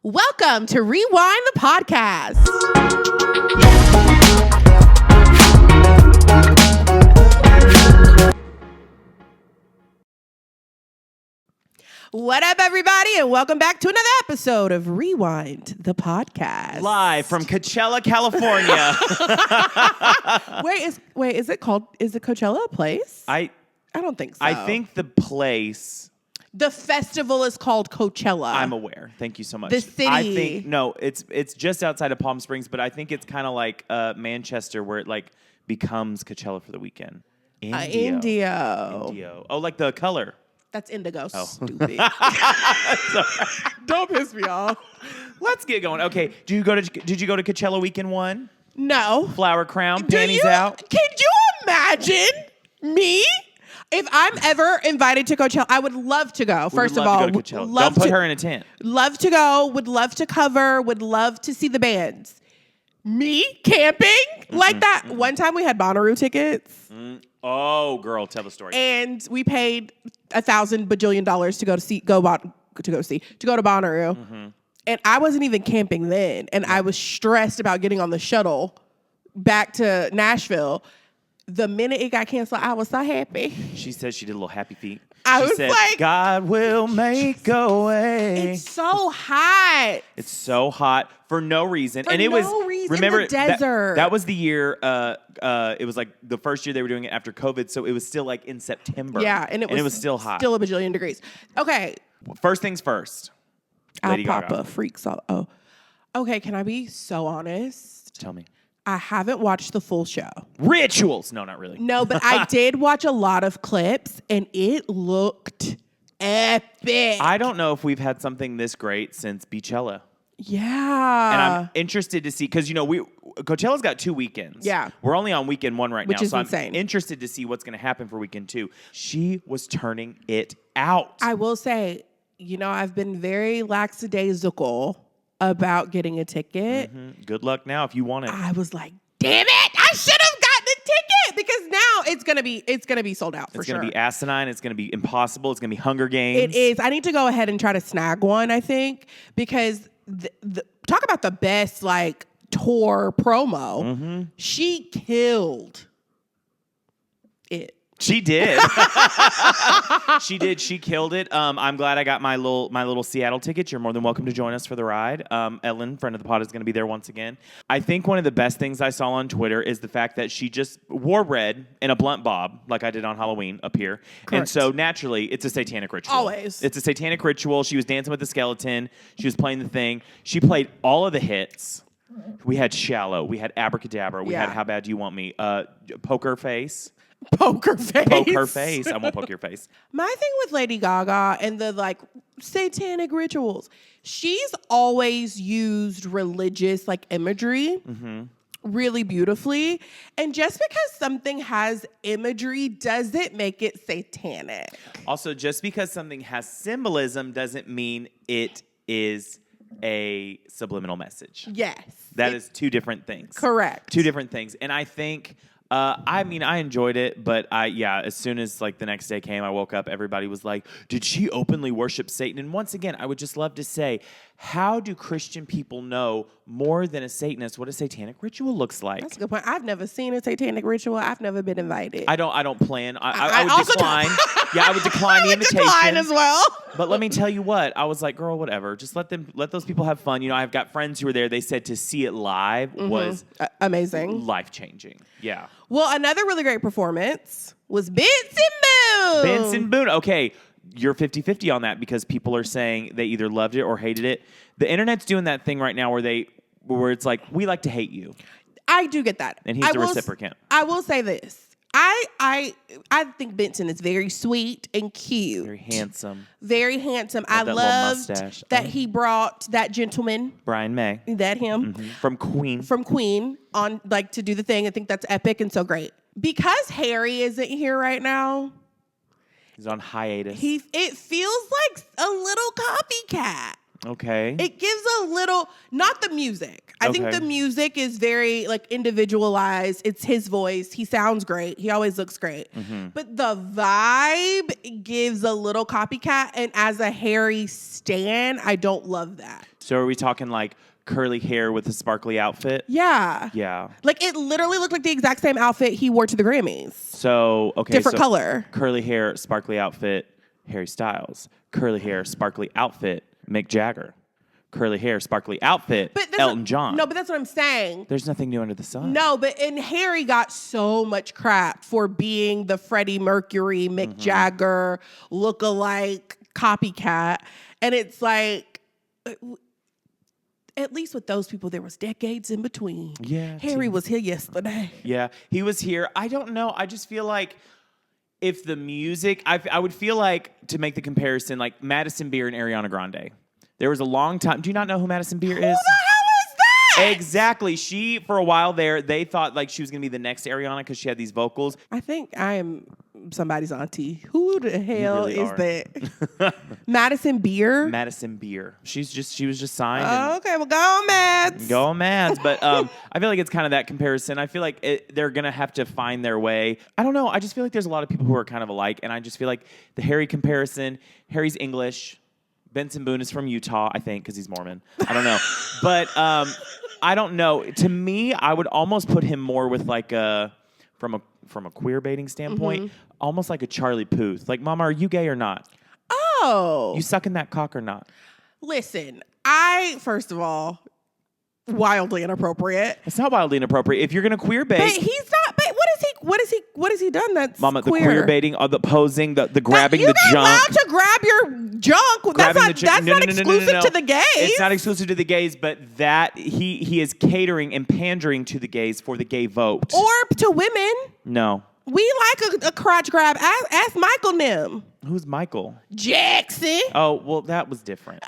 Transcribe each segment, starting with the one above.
Welcome to Rewind the Podcast. What up, everybody, and welcome back to another episode of Rewind the Podcast. Live from Coachella, California. Is it Coachella a place? I don't think so. I think the place... The festival is called Coachella. I'm aware. Thank you so much. The city. I think, no, it's just outside of Palm Springs, but I think it's kind of like Manchester where it like becomes Coachella for the weekend. Indio. Oh, like the color. That's indigo. Oh. Stupid. Don't piss me off. Let's get going. Okay, did you go to Coachella Weekend 1? No. Flower crown, panties out. Can you imagine me? If I'm ever invited to Coachella, I would love to go. First of all, don't put her in a tent. Love to go. Would love to cover. Would love to see the bands. Me camping like that. One time we had Bonnaroo tickets. Oh, girl, tell the story. And we paid $1,000 bajillion to go to Bonnaroo. And I wasn't even camping then, and I was stressed about getting on the shuttle back to Nashville. The minute it got canceled, I was so happy. She said she did a little happy feet. She said, like, God will make a way. It's so hot. It's so hot for no reason. Remember, in the desert. That was the year, it was like the first year they were doing it after COVID, so it was still like in September. Yeah, and it was still hot. Still a bajillion degrees. Okay. First things first. Lady Gaga. Papa freaks out. Oh. Okay, can I be so honest? Tell me. I haven't watched the full show. Rituals. No, not really. No, but I did watch a lot of clips, and it looked epic. I don't know if we've had something this great since Beachella. Yeah. And I'm interested to see, because, Coachella's got 2 weekends. Yeah. We're only on weekend 1 right now. Which is so insane. I'm interested to see what's going to happen for weekend 2. She was turning it out. I will say, I've been very lackadaisical about getting a ticket. Good luck now if you want it. I was like, damn it, I should have gotten a ticket, because now it's gonna be sold out for sure. It's gonna be asinine. It's gonna be impossible. It's gonna be Hunger Games. It is. I need to go ahead and try to snag one, I think, because talk about the best tour promo. She killed it. She did. She did. She killed it. I'm glad I got my little Seattle ticket. You're more than welcome to join us for the ride. Ellen, friend of the pod, is going to be there once again. I think one of the best things I saw on Twitter is the fact that she just wore red and a blunt bob, like I did on Halloween up here. Correct. And so naturally, it's a satanic ritual. Always. It's a satanic ritual. She was dancing with the skeleton. She was playing the thing. She played all of the hits. We had Shallow. We had Abracadabra. We had How Bad Do You Want Me? Poker Face. Poker face. Poke her face. I won't poke your face. My thing with Lady Gaga and the satanic rituals, she's always used religious imagery really beautifully. And just because something has imagery doesn't make it satanic. Also, just because something has symbolism doesn't mean it is a subliminal message. Yes. That is 2 different things. Correct. 2 different things. And I think... I enjoyed it, but as soon as the next day came, I woke up, everybody was like, did she openly worship Satan? And once again, I would just love to say, how do Christian people know more than a Satanist what a satanic ritual looks like? That's a good point. I've never seen a satanic ritual. I've never been invited. I don't plan. I would decline. I would decline the invitation. Decline as well. But let me tell you what, I was like, girl, whatever. Just let those people have fun. I've got friends who were there. They said to see it live was amazing. Life-changing. Yeah. Well, another really great performance was Benson Boone. Benson Boone. Okay, you're 50-50 on that because people are saying they either loved it or hated it. The internet's doing that thing right now where it's like, we like to hate you. I do get that. And he's the reciprocant. I will say this. I think Benson is very sweet and cute. Very handsome. Very handsome. I loved that he brought that gentleman. Brian May. That him. From Queen. From Queen on to do the thing. I think that's epic and so great. Because Harry isn't here right now. He's on hiatus. It feels like a little copycat. Okay. It gives a little, not the music. I think the music is very individualized. It's his voice. He sounds great. He always looks great. But the vibe gives a little copycat. And as a Harry stan, I don't love that. So are we talking like curly hair with a sparkly outfit? Yeah. Yeah. Like, it literally looked like the exact same outfit he wore to the Grammys. So, okay. Different color. Curly hair, sparkly outfit, Harry Styles. Curly hair, sparkly outfit, Mick Jagger. Curly hair, sparkly outfit, Elton John. No, but that's what I'm saying. There's nothing new under the sun. No, and Harry got so much crap for being the Freddie Mercury, Mick Jagger, look-alike copycat. And it's like, at least with those people, there was decades in between. Yeah. Harry was here yesterday. Yeah, he was here. I don't know. I just feel like if the music, I would feel like, to make the comparison, like Madison Beer and Ariana Grande. There was a long time. Do you not know who Madison Beer is? Who the hell is that? Exactly. She, for a while there, they thought like she was going to be the next Ariana because she had these vocals. I think I am somebody's auntie. Who the hell really is are. that? Madison Beer? Madison Beer. She was just signed. Okay, well, go on, Mads. Go on, Mads. But I feel like it's kind of that comparison. I feel like they're going to have to find their way. I don't know. I just feel like there's a lot of people who are kind of alike. And I just feel like the Harry comparison, Harry's English. Benson Boone is from Utah, I think, because he's Mormon. I don't know. But I don't know. To me, I would almost put him more with like from a queer baiting standpoint, almost like a Charlie Puth. Like, Mama, are you gay or not? Oh. You sucking that cock or not? Listen, first of all, wildly inappropriate. It's not wildly inappropriate. If you're going to queer bait. But he's not. But what has he done that's Mama, queer? the queer baiting, the posing, the grabbing the junk. You're not allowed to grab your junk. That's not exclusive to the gays. It's not exclusive to the gays, but that he is catering and pandering to the gays for the gay vote. Or to women. No. We like a crotch grab. Ask Michael Nim. Who's Michael? Jackson. Oh, well, that was different.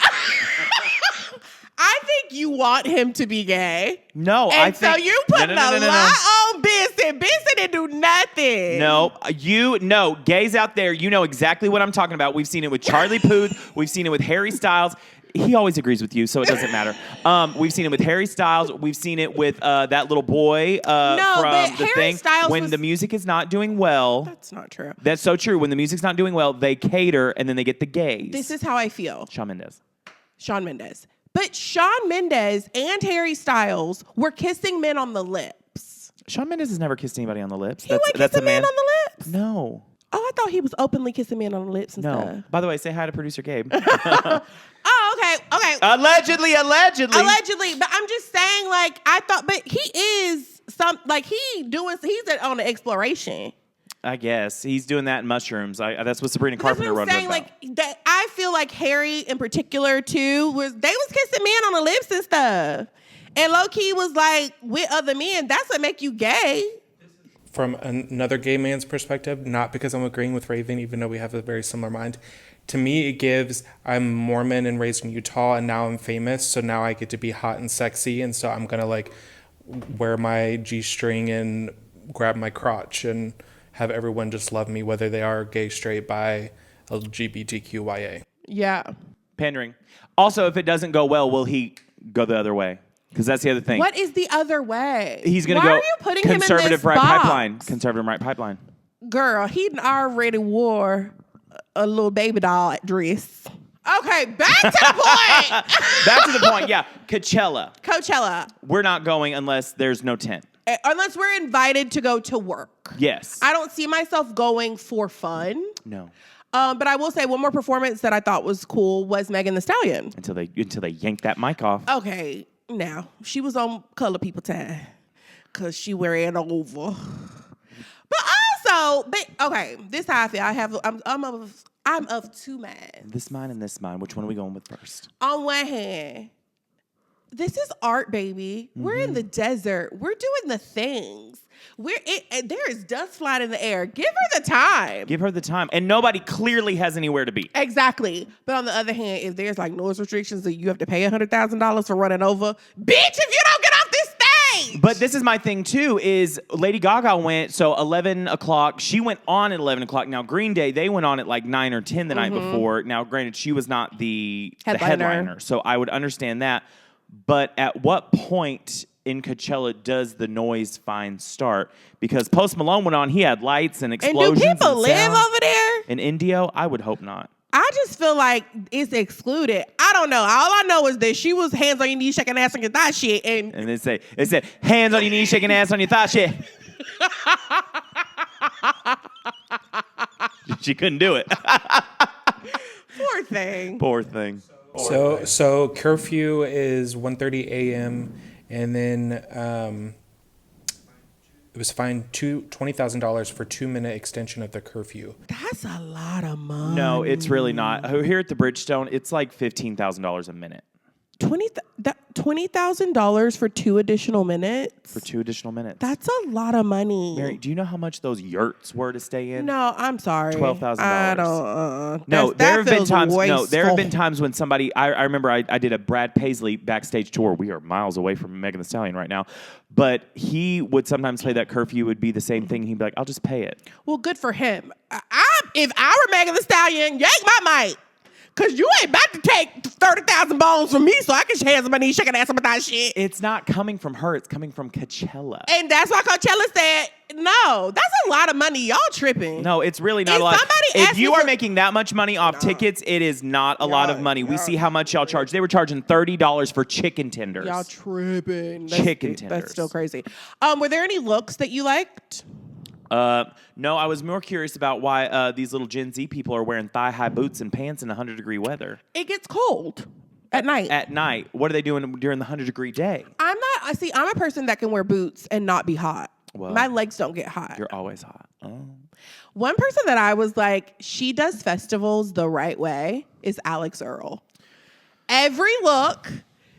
I think you want him to be gay. No, I think... so you putting a lot on Benson. Benson didn't do nothing. No, gays out there, you know exactly what I'm talking about. We've seen it with Charlie Puth. We've seen it with Harry Styles. He always agrees with you, so it doesn't matter. We've seen it with Harry Styles. We've seen it with that little boy from the Harry thing. Styles when the music is not doing well. That's not true. That's so true. When the music's not doing well, they cater, and then they get the gays. This is how I feel. Shawn Mendes. But Shawn Mendes and Harry Styles were kissing men on the lips. Shawn Mendes has never kissed anybody on the lips. He went kissing men on the lips? No. Oh, I thought he was openly kissing men on the lips and stuff. No. By the way, say hi to producer Gabe. Oh, okay. Allegedly. But I'm just saying, like, I thought, but he is he's on an exploration. I guess he's doing that in mushrooms. That's what Sabrina Carpenter wrote about. Like that, I feel like Harry in particular too was kissing men on the lips and stuff, and low key was like with other men. That's what make you gay. From another gay man's perspective, not because I'm agreeing with Raven, even though we have a very similar mind. To me, it gives, I'm Mormon and raised in Utah, and now I'm famous, so now I get to be hot and sexy, and so I'm gonna like wear my G-string and grab my crotch and have everyone just love me, whether they are gay, straight, bi, LGBTQIA. Yeah. Pandering. Also, if it doesn't go well, will he go the other way? Because that's the other thing. What is the other way? He's going to go Why are you putting him in conservative this right box? pipeline. Conservative right pipeline. Girl, he already wore a little baby doll dress. Okay, back to the point. Back to the point, yeah. Coachella. We're not going unless there's no tent. Unless we're invited to go to work. Yes. I don't see myself going for fun. No. But I will say one more performance that I thought was cool was Megan Thee Stallion. Until they yanked that mic off. Okay, now she was on Color People time because she wearing over. But okay, this is how I feel. I'm of two minds. This mine and this mine. Which one are we going with first? On one hand, this is art, baby. Mm-hmm. We're in the desert. We're doing the things. There is dust flying in the air. Give her the time. Give her the time. And nobody clearly has anywhere to be. Exactly. But on the other hand, if there's like noise restrictions that you have to pay $100,000 for running over, bitch, if you don't get off this stage. But this is my thing too, is Lady Gaga went, so 11 o'clock. She went on at 11 o'clock. Now, Green Day, they went on at like 9 or 10 the night before. Now, granted, she was not the headliner. So I would understand that. But at what point in Coachella does the noise fine start? Because Post Malone went on, he had lights and explosions. And do people live over there? In Indio? I would hope not. I just feel like it's excluded. I don't know. All I know is that she was hands on your knees, shaking ass on your thigh shit. And it said, hands on your knees, shaking ass on your thigh shit. She couldn't do it. Poor thing. Poor thing. So curfew is 1:30 a.m. and then it was fined $20,000 for 2-minute extension of the curfew. That's a lot of money. No, it's really not. Here at the Bridgestone, it's like $15,000 a minute. $20,000 for 2 additional minutes? For 2 additional minutes. That's a lot of money. Mary, do you know how much those yurts were to stay in? No, I'm sorry. $12,000. I don't. No, there have been times. Wasteful. No, there have been times when somebody. I remember I did a Brad Paisley backstage tour. We are miles away from Megan Thee Stallion right now, but he would sometimes play that curfew would be the same thing. He'd be like, "I'll just pay it." Well, good for him. If I were Megan Thee Stallion, yank my mic. Cause you ain't about to take 30,000 bones from me, so I can hands on my knees, shaking ass on my thigh shit. It's not coming from her; it's coming from Coachella. And that's why Coachella said, "No, that's a lot of money. Y'all tripping." No, it's really not a lot. If you are making that much money off tickets, it is not a lot of money. We see how much y'all charge. They were charging $30 for chicken tenders. Y'all tripping. Chicken tenders. That's still crazy. Were there any looks that you liked? No, I was more curious about why these little Gen Z people are wearing thigh-high boots and pants in 100-degree weather. It gets cold at night. At night. What are they doing during the 100-degree day? I'm a person that can wear boots and not be hot. Well, my legs don't get hot. You're always hot. Oh. One person that I was like, she does festivals the right way is Alex Earl. Every look,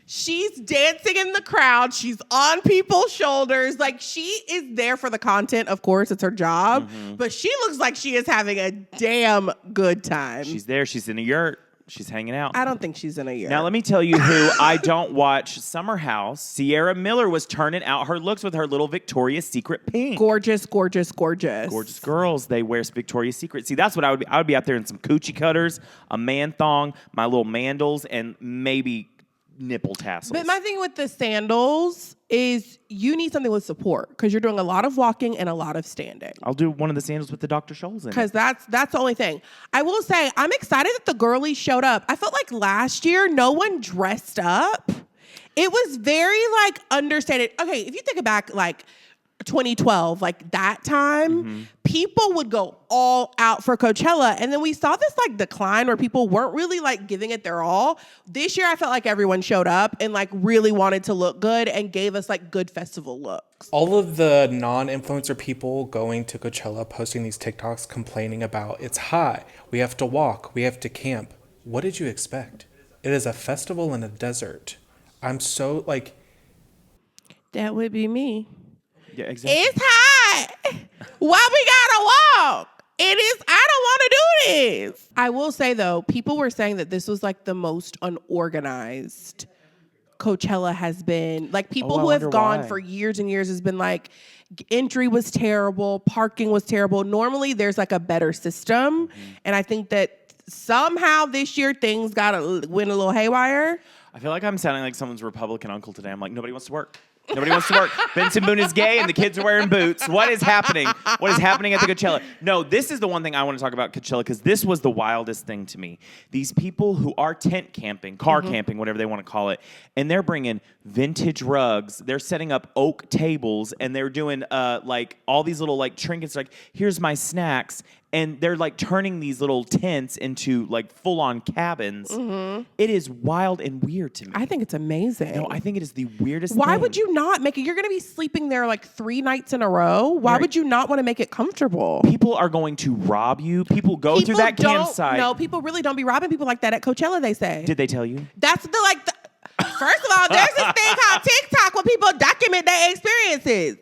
she's dancing in the crowd. She's on people's shoulders. Like, she is there for the content. Of course, it's her job. Mm-hmm. But she looks like she is having a damn good time. She's there. She's in a yurt. She's hanging out. I don't think she's in a yurt. Now, let me tell you who I don't watch Summer House. Sierra Miller was turning out her looks with her little Victoria's Secret pink. Gorgeous, gorgeous, gorgeous. Gorgeous girls. They wear Victoria's Secret. See, that's what I would be. I would be out there in some coochie cutters, a man thong, my little mandals, and maybe nipple tassels. But my thing with the sandals is you need something with support because you're doing a lot of walking and a lot of standing. I'll do one of the sandals with the Dr. Scholl's in it. Because that's the only thing. I will say, I'm excited that the girlies showed up. I felt like last year, no one dressed up. It was very, like, understated. Okay, if you think back, like, 2012, like that time, people would go all out for Coachella. And then we saw this like decline where people weren't really like giving it their all. This year, I felt like everyone showed up and like really wanted to look good and gave us like good festival looks. All of the non-influencer people going to Coachella posting these TikToks complaining about it's hot, we have to walk, we have to camp. What did you expect? It is a festival in a desert. I'm so like... That would be me. Yeah, exactly. It's hot. Why we gotta walk? It is. I don't want to do this. I will say though, people were saying that this was like the most unorganized Coachella has been. Like people who have gone for years and years has been like, entry was terrible, parking was terrible. Normally there's like a better system, and I think that somehow this year things went a little haywire. I feel like I'm sounding like someone's Republican uncle today. I'm like, nobody wants to work. Nobody wants to work. Benson Boone is gay and the kids are wearing boots. What is happening? What is happening at the Coachella? No, this is the one thing I want to talk about Coachella because this was the wildest thing to me. These people who are tent camping, car camping, whatever they want to call it, and they're bringing vintage rugs. They're setting up oak tables and they're doing like all these little like trinkets. Like, here's my snacks. And they're like turning these little tents into like full-on cabins. It is wild and weird to me. I think it's amazing. No, I think it is the weirdest Why thing. would you not make it? You're going to be sleeping there like 3 nights in a row. Why would you not want to make it comfortable? People are going to rob you. People go through that campsite. No, people really don't be robbing people like that at Coachella, they say. Did they tell you? That's first of all, there's this thing called TikTok where people document their experiences.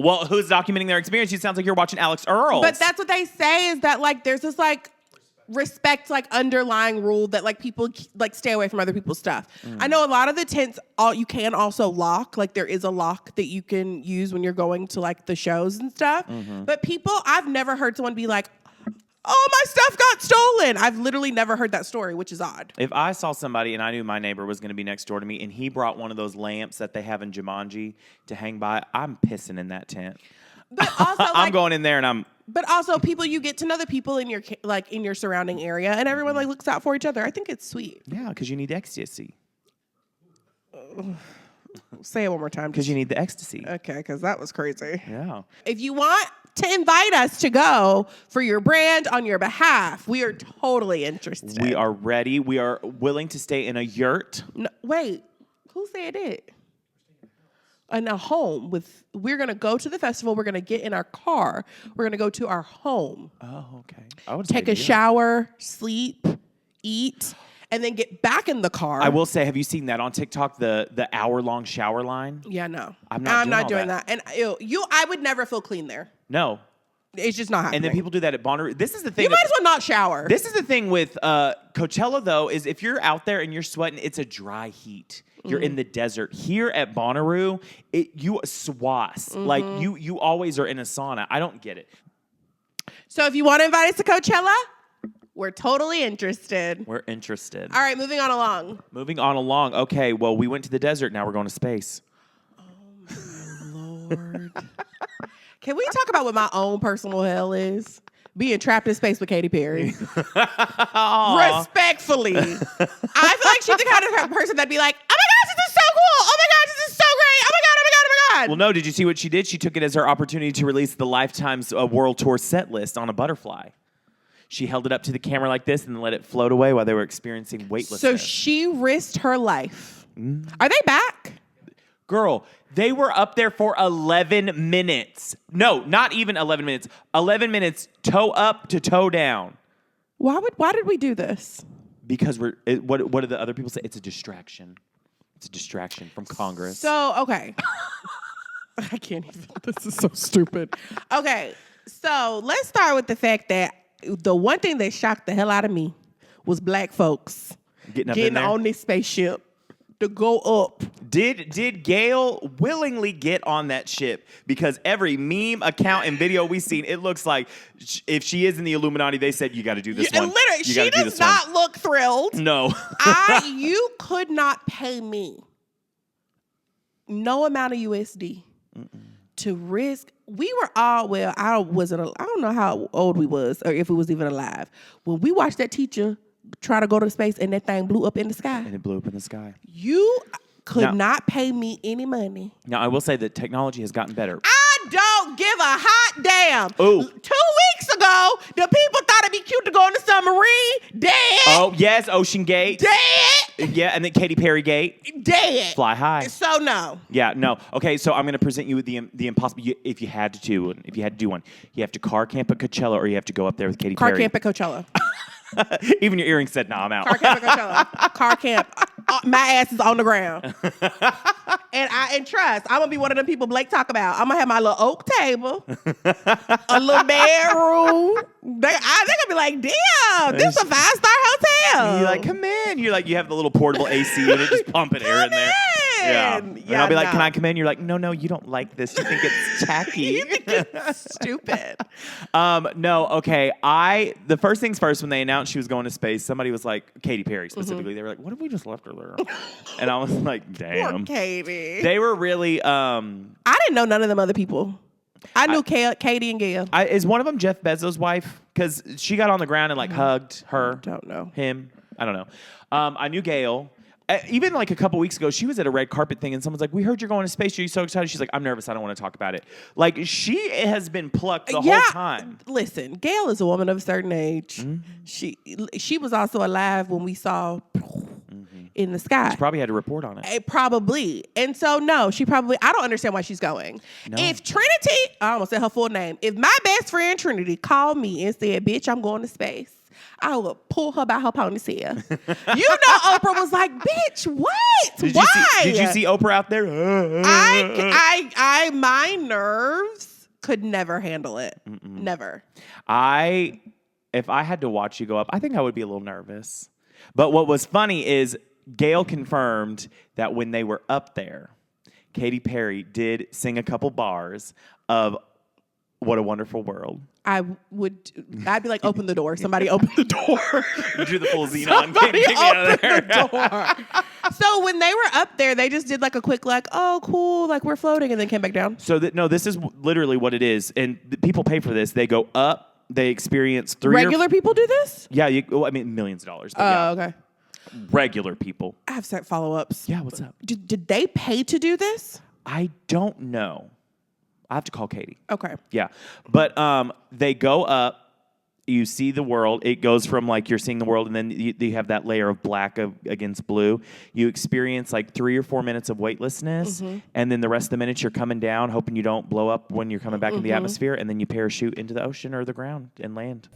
Well, who's documenting their experience? It sounds like you're watching Alex Earl. But that's what they say is that like there's this like respect like underlying rule that like people like stay away from other people's stuff. I know a lot of the tents you can also lock. Like there is a lock that you can use when you're going to like the shows and stuff. But I've never heard someone be like, oh, my stuff got stolen. I've literally never heard that story, which is odd. If I saw somebody and I knew my neighbor was going to be next door to me and he brought one of those lamps that they have in Jumanji to hang by, I'm pissing in that tent. But also, I'm going in there and But also, you get to know the people in your surrounding area, and everyone like looks out for each other. I think it's sweet. Yeah, because you need ecstasy. Say it one more time. Because you need the ecstasy. Okay, because that was crazy. Yeah. If you want to invite us to go for your brand on your behalf, we are totally interested. We are ready. We are willing to stay in a yurt. No, wait, who said it? In a home we're going to go to the festival. We're going to get in our car. We're going to go to our home. Oh, okay. I would take a shower, sleep, eat, and then get back in the car. I will say, have you seen that on TikTok, the hour-long shower line? Yeah, no. I'm not doing that. And I would never feel clean there. No. It's just not happening. And then people do that at Bonnaroo. This is the thing. You might as well not shower. This is the thing with Coachella, though, is if you're out there and you're sweating, it's a dry heat. You're in the desert. Here at Bonnaroo, you swass. Like, you always are in a sauna. I don't get it. So if you want to invite us to Coachella, we're totally interested. We're interested. All right, moving on along. Okay, well, we went to the desert. Now we're going to space. Oh, my Lord. Can we talk about what my own personal hell is? Being trapped in space with Katy Perry. Respectfully. I feel like she's the kind of person that'd be like, oh my gosh, this is so cool. Oh my gosh, this is so great. Oh my God, oh my God, oh my God. Well, no, did you see what she did? She took it as her opportunity to release the Lifetime's World Tour set list on a butterfly. She held it up to the camera like this and then let it float away while they were experiencing weightlessness. So she risked her life. Are they back? Girl, they were up there for 11 minutes. No, not even 11 minutes. 11 minutes, toe up to toe down. Why did we do this? Because what do the other people say? It's a distraction. It's a distraction from Congress. So, okay. I can't even. This is so stupid. Okay, so let's start with the fact that the one thing that shocked the hell out of me was black folks getting on this spaceship to go up. Did Gayle willingly get on that ship? Because every meme account and video we've seen, it looks like if she is in the Illuminati, they said, you got to do this one. Literally, she does not look thrilled. No. You could not pay me no amount of USD to risk. We were all, well, I don't know how old we was or if we was even alive. When we watched that teacher try to go to space and that thing blew up in the sky. And it blew up in the sky. You could not pay me any money. Now, I will say that technology has gotten better. I don't give a hot damn. Ooh. 2 weeks ago, the people thought it'd be cute to go on the submarine. Dead. Oh, yes, Ocean Gate. Dead. Yeah, and then Katy Perry Gate. Dead. Fly high. So no. Yeah, no. Okay, so I'm going to present you with the impossible. If you had to do one, you have to car camp at Coachella or you have to go up there with Katy Perry. Car camp at Coachella. Even your earrings said, "No, I'm out." Car camp at Coachella. Car camp. My ass is on the ground. And trust, I'm gonna be one of them people Blake talk about. I'm gonna have my little oak table, a little bedroom. They're gonna be like, "Damn, this is a 5-star hotel." You're like, "Come in." You're like, you have the little portable AC and it just pumping air in there. Yeah. And I'll be like, "Can I come in?" You're like, No, you don't like this. You think it's tacky. You think it's stupid. No, okay. The first things first, when they announced she was going to space, somebody was like, Katy Perry specifically, they were like, "What if we just left her there?" And I was like, damn. Poor Katy. They were really I didn't know none of them other people. I knew Katy and Gayle. Is one of them Jeff Bezos' wife? Because she got on the ground and like hugged her. Don't know. Him. I don't know. I knew Gayle. Even like a couple weeks ago, she was at a red carpet thing and someone's like, "We heard you're going to space. Are you so excited?" She's like, "I'm nervous. I don't want to talk about it." Like, she has been plucked the whole time. Listen, Gayle is a woman of a certain age. Mm-hmm. She was also alive when we saw in the sky. She probably had to report on it. Probably. And so, no, I don't understand why she's going. No. If Trinity, I almost said her full name. If my best friend Trinity called me and said, "Bitch, I'm going to space," I would pull her by her ponytail. You know, Oprah was like, "Bitch, what? Why?" Did you see Oprah out there? My nerves could never handle it. Mm-mm. Never. If I had to watch you go up, I think I would be a little nervous. But what was funny is Gayle confirmed that when they were up there, Katy Perry did sing a couple bars of What a Wonderful World. I'd be like, open the door. Somebody open the door. You do the full Xenon. Somebody Get me out of open there. the door. So when they were up there, they just did like a quick oh, cool, like we're floating, and then came back down. So this is literally what it is. And the people pay for this. They go up. They experience Regular people do this? Yeah, millions of dollars. But Oh, okay. Regular people. I have set follow-ups. Yeah, what's up? Did they pay to do this? I don't know. I have to call Katy. Okay. Yeah. But they go up. You see the world. It goes from like you're seeing the world, and then you have that layer of black against blue. You experience like 3 or 4 minutes of weightlessness, and then the rest of the minutes you're coming down, hoping you don't blow up when you're coming back in the atmosphere, and then you parachute into the ocean or the ground and land.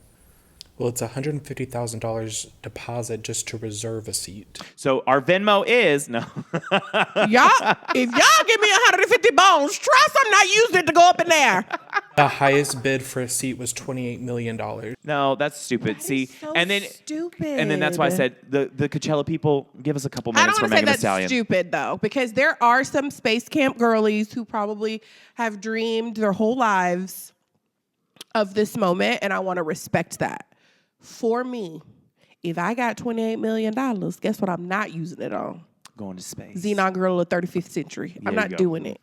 Well, it's $150,000 deposit just to reserve a seat. So our Venmo is no. If y'all give me 150 bones, trust I'm not using it to go up in there. The highest bid for a seat was $28 million. No, that's stupid. See, so and then stupid. And then that's why I said the Coachella people, give us a couple I minutes don't for want to say Megan Thee that's Stallion. stupid though, because there are some space camp girlies who probably have dreamed their whole lives of this moment, and I want to respect that. For me, if I got $28 million, guess what I'm not using it on? Going to space. Xenon girl of the 35th century. I'm you not go. doing it.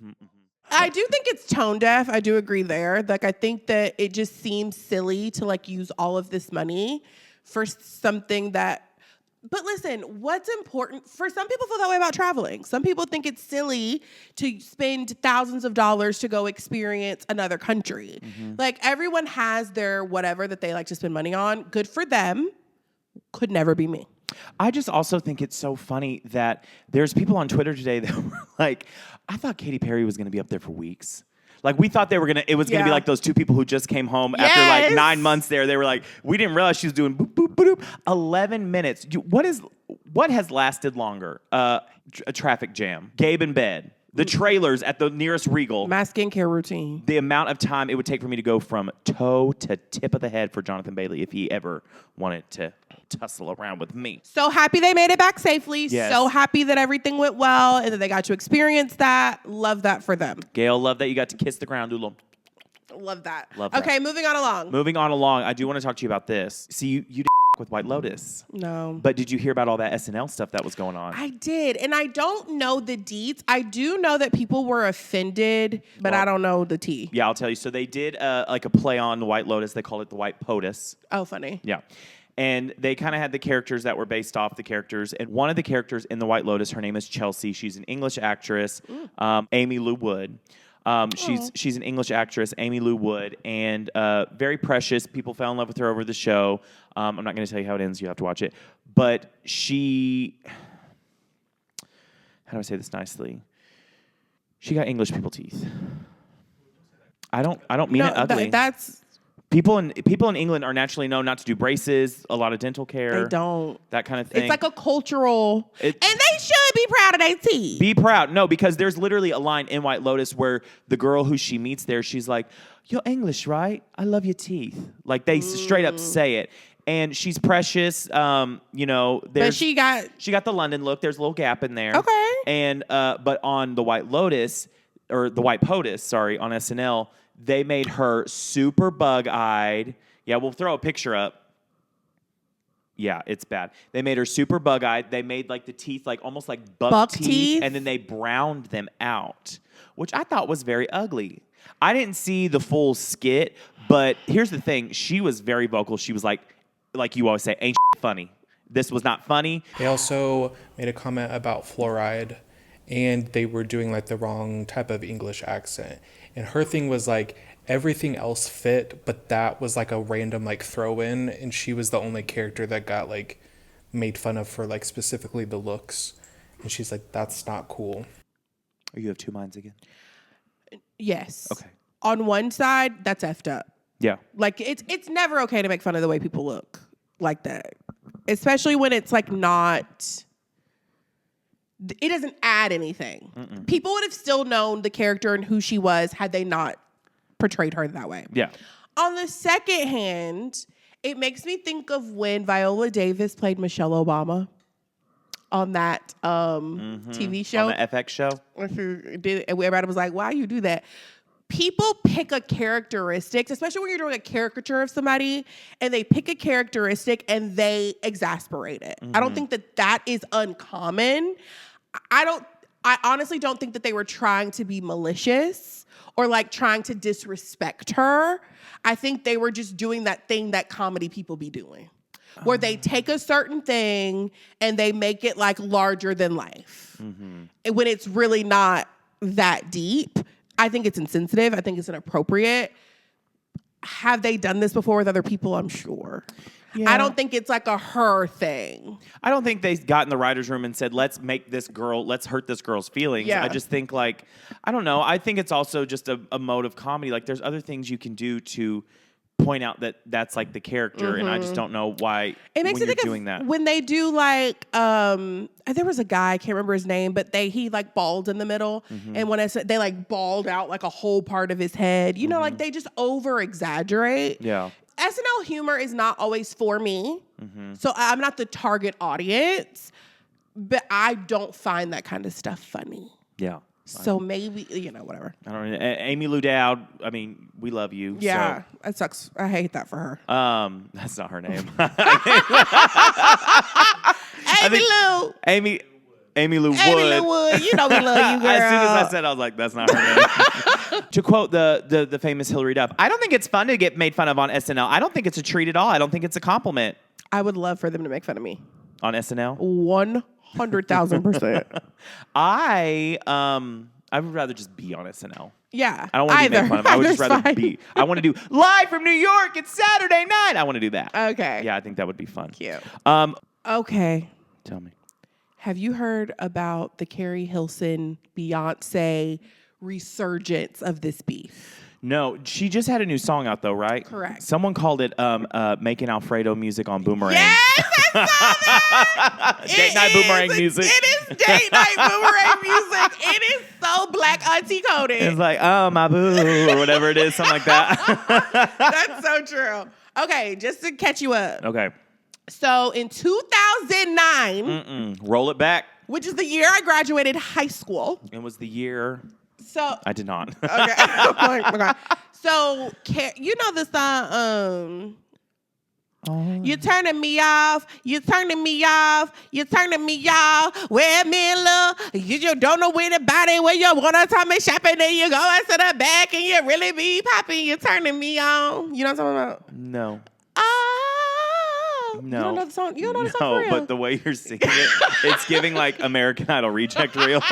I do think it's tone deaf. I do agree there. Like, I think that it just seems silly to like use all of this money for something that. But listen, what's important for some people feel that way about traveling. Some people think it's silly to spend thousands of dollars to go experience another country. Like, everyone has their whatever that they like to spend money on. Good for them. Could never be me. I just also think it's so funny that there's people on Twitter today that were like, I thought Katy Perry was going to be up there for weeks. Like, we thought it was going to be like those two people who just came home after like 9 months there. They were like, we didn't realize she was doing boop, boop, boop, boop. 11 minutes. What has lasted longer? A traffic jam. Gabe in bed. The trailers at the nearest Regal. My skincare routine. The amount of time it would take for me to go from toe to tip of the head for Jonathan Bailey if he ever wanted to tussle around with me. So happy they made it back safely. Yes. So happy that everything went well and that they got to experience that. Love that for them. Gayle, love that you got to kiss the ground, Doodle. Love that. Love that. Okay, moving on along. Moving on along, I do want to talk to you about this. See, you did with White Lotus. No. But did you hear about all that SNL stuff that was going on? I did, and I don't know the deets. I do know that people were offended, but I don't know the tea. Yeah, I'll tell you. So they did like a play on the White Lotus. They call it the White POTUS. Oh, funny. Yeah. And they kind of had the characters that were based off the characters. And one of the characters in the White Lotus, her name is Chelsea. She's an English actress. Aimee Lou Wood. She's an English actress, Aimee Lou Wood, and very precious. People fell in love with her over the show. I'm not going to tell you how it ends. You have to watch it. But she, how do I say this nicely? She got English people teeth. I don't mean it ugly. That's people in England are naturally known not to do braces, a lot of dental care. they don't. That kind of thing. It's like a cultural, and they should be proud of their teeth. Be proud. No, because there's literally a line in White Lotus where the girl who she meets there, she's like, "You're English, right? I love your teeth." Like, they straight up say it. And she's precious. But she got the London look. There's a little gap in there. Okay. And but on the White Lotus, or the White POTUS, sorry, on SNL, they made her super bug-eyed. Yeah, we'll throw a picture up. Yeah, it's bad. They made her super bug-eyed. They made like the teeth like almost like buck teeth, and then they browned them out, which I thought was very ugly. I didn't see the full skit, but here's the thing. She was very vocal. She was like you always say, ain't funny. This was not funny. They also made a comment about fluoride, and they were doing like the wrong type of English accent. And her thing was like everything else fit, but that was like a random like throw in, and she was the only character that got like made fun of for like specifically the looks. And she's like, that's not cool. Or you have two minds again? yes. Okay. On one side, that's effed up. Yeah. Like, it's never okay to make fun of the way people look like that, especially when it's like not. It doesn't add anything. Mm-mm. People would have still known the character and who she was had they not portrayed her that way. Yeah. On the second hand, it makes me think of when Viola Davis played Michelle Obama on that TV show. On the FX show. And everybody was like, why you do that? people pick a characteristic, especially when you're doing a caricature of somebody, and they pick a characteristic and they exasperate it. I don't think that is uncommon. I honestly don't think that they were trying to be malicious or like trying to disrespect her. I think they were just doing that thing that comedy people be doing, where they take a certain thing and they make it like larger than life. And when it's really not that deep, I think it's insensitive. I think it's inappropriate. Have they done this before with other people? I'm sure. Yeah. I don't think it's like a her thing. I don't think they got in the writer's room and said, let's hurt this girl's feelings. Yeah. I just think like, I don't know. I think it's also just a mode of comedy. Like there's other things you can do to point out that that's like the character. And I just don't know why it makes when me you're think doing that. When they do like, there was a guy, I can't remember his name, but he like bald in the middle. And when they like bald out like a whole part of his head, you know, like they just over exaggerate. Yeah. SNL humor is not always for me. So I'm not the target audience, but I don't find that kind of stuff funny. Yeah. So maybe, whatever. I don't know. Aimee Lou Wood, I mean, we love you. Yeah, so. That sucks. I hate that for her. That's not her name. Aimee Lou Wood. Aimee Lou Wood. You know we love you, girl. As soon as I said, I was like, that's not her name. To quote the famous Hillary Duff, I don't think it's fun to get made fun of on SNL. I don't think it's a treat at all. I don't think it's a compliment. I would love for them to make fun of me. On SNL? 100,000%. I would rather just be on SNL. Yeah. I don't want to be made fun of. I would just rather be. I want to do live from New York. It's Saturday night. I want to do that. Okay. Yeah, I think that would be fun. Cute. Okay. Tell me. Have you heard about the Keri Hilson Beyoncé resurgence of this beef? No, she just had a new song out though, right? Correct. Someone called it "Making Alfredo Music on Boomerang." Yes, I saw that. Date night boomerang music. It is date night boomerang music. It is so black auntie coded. It's like, oh my boo, or whatever it is, something like that. That's so true. Okay, just to catch you up. Okay. So in 2009, roll it back. Which is the year I graduated high school. It was the year. So I did not. Okay. Oh my God. So you know the song. You're turning me off. You're turning me off. You're turning me off. Where me look, you don't know anybody where you wanna tell me shopping, then you go into the back and you really be popping. You're turning me on. You know what I'm talking about? No. Oh. No. You don't know the song? You don't know the song for real? But the way you're singing it, it's giving like American Idol reject reel.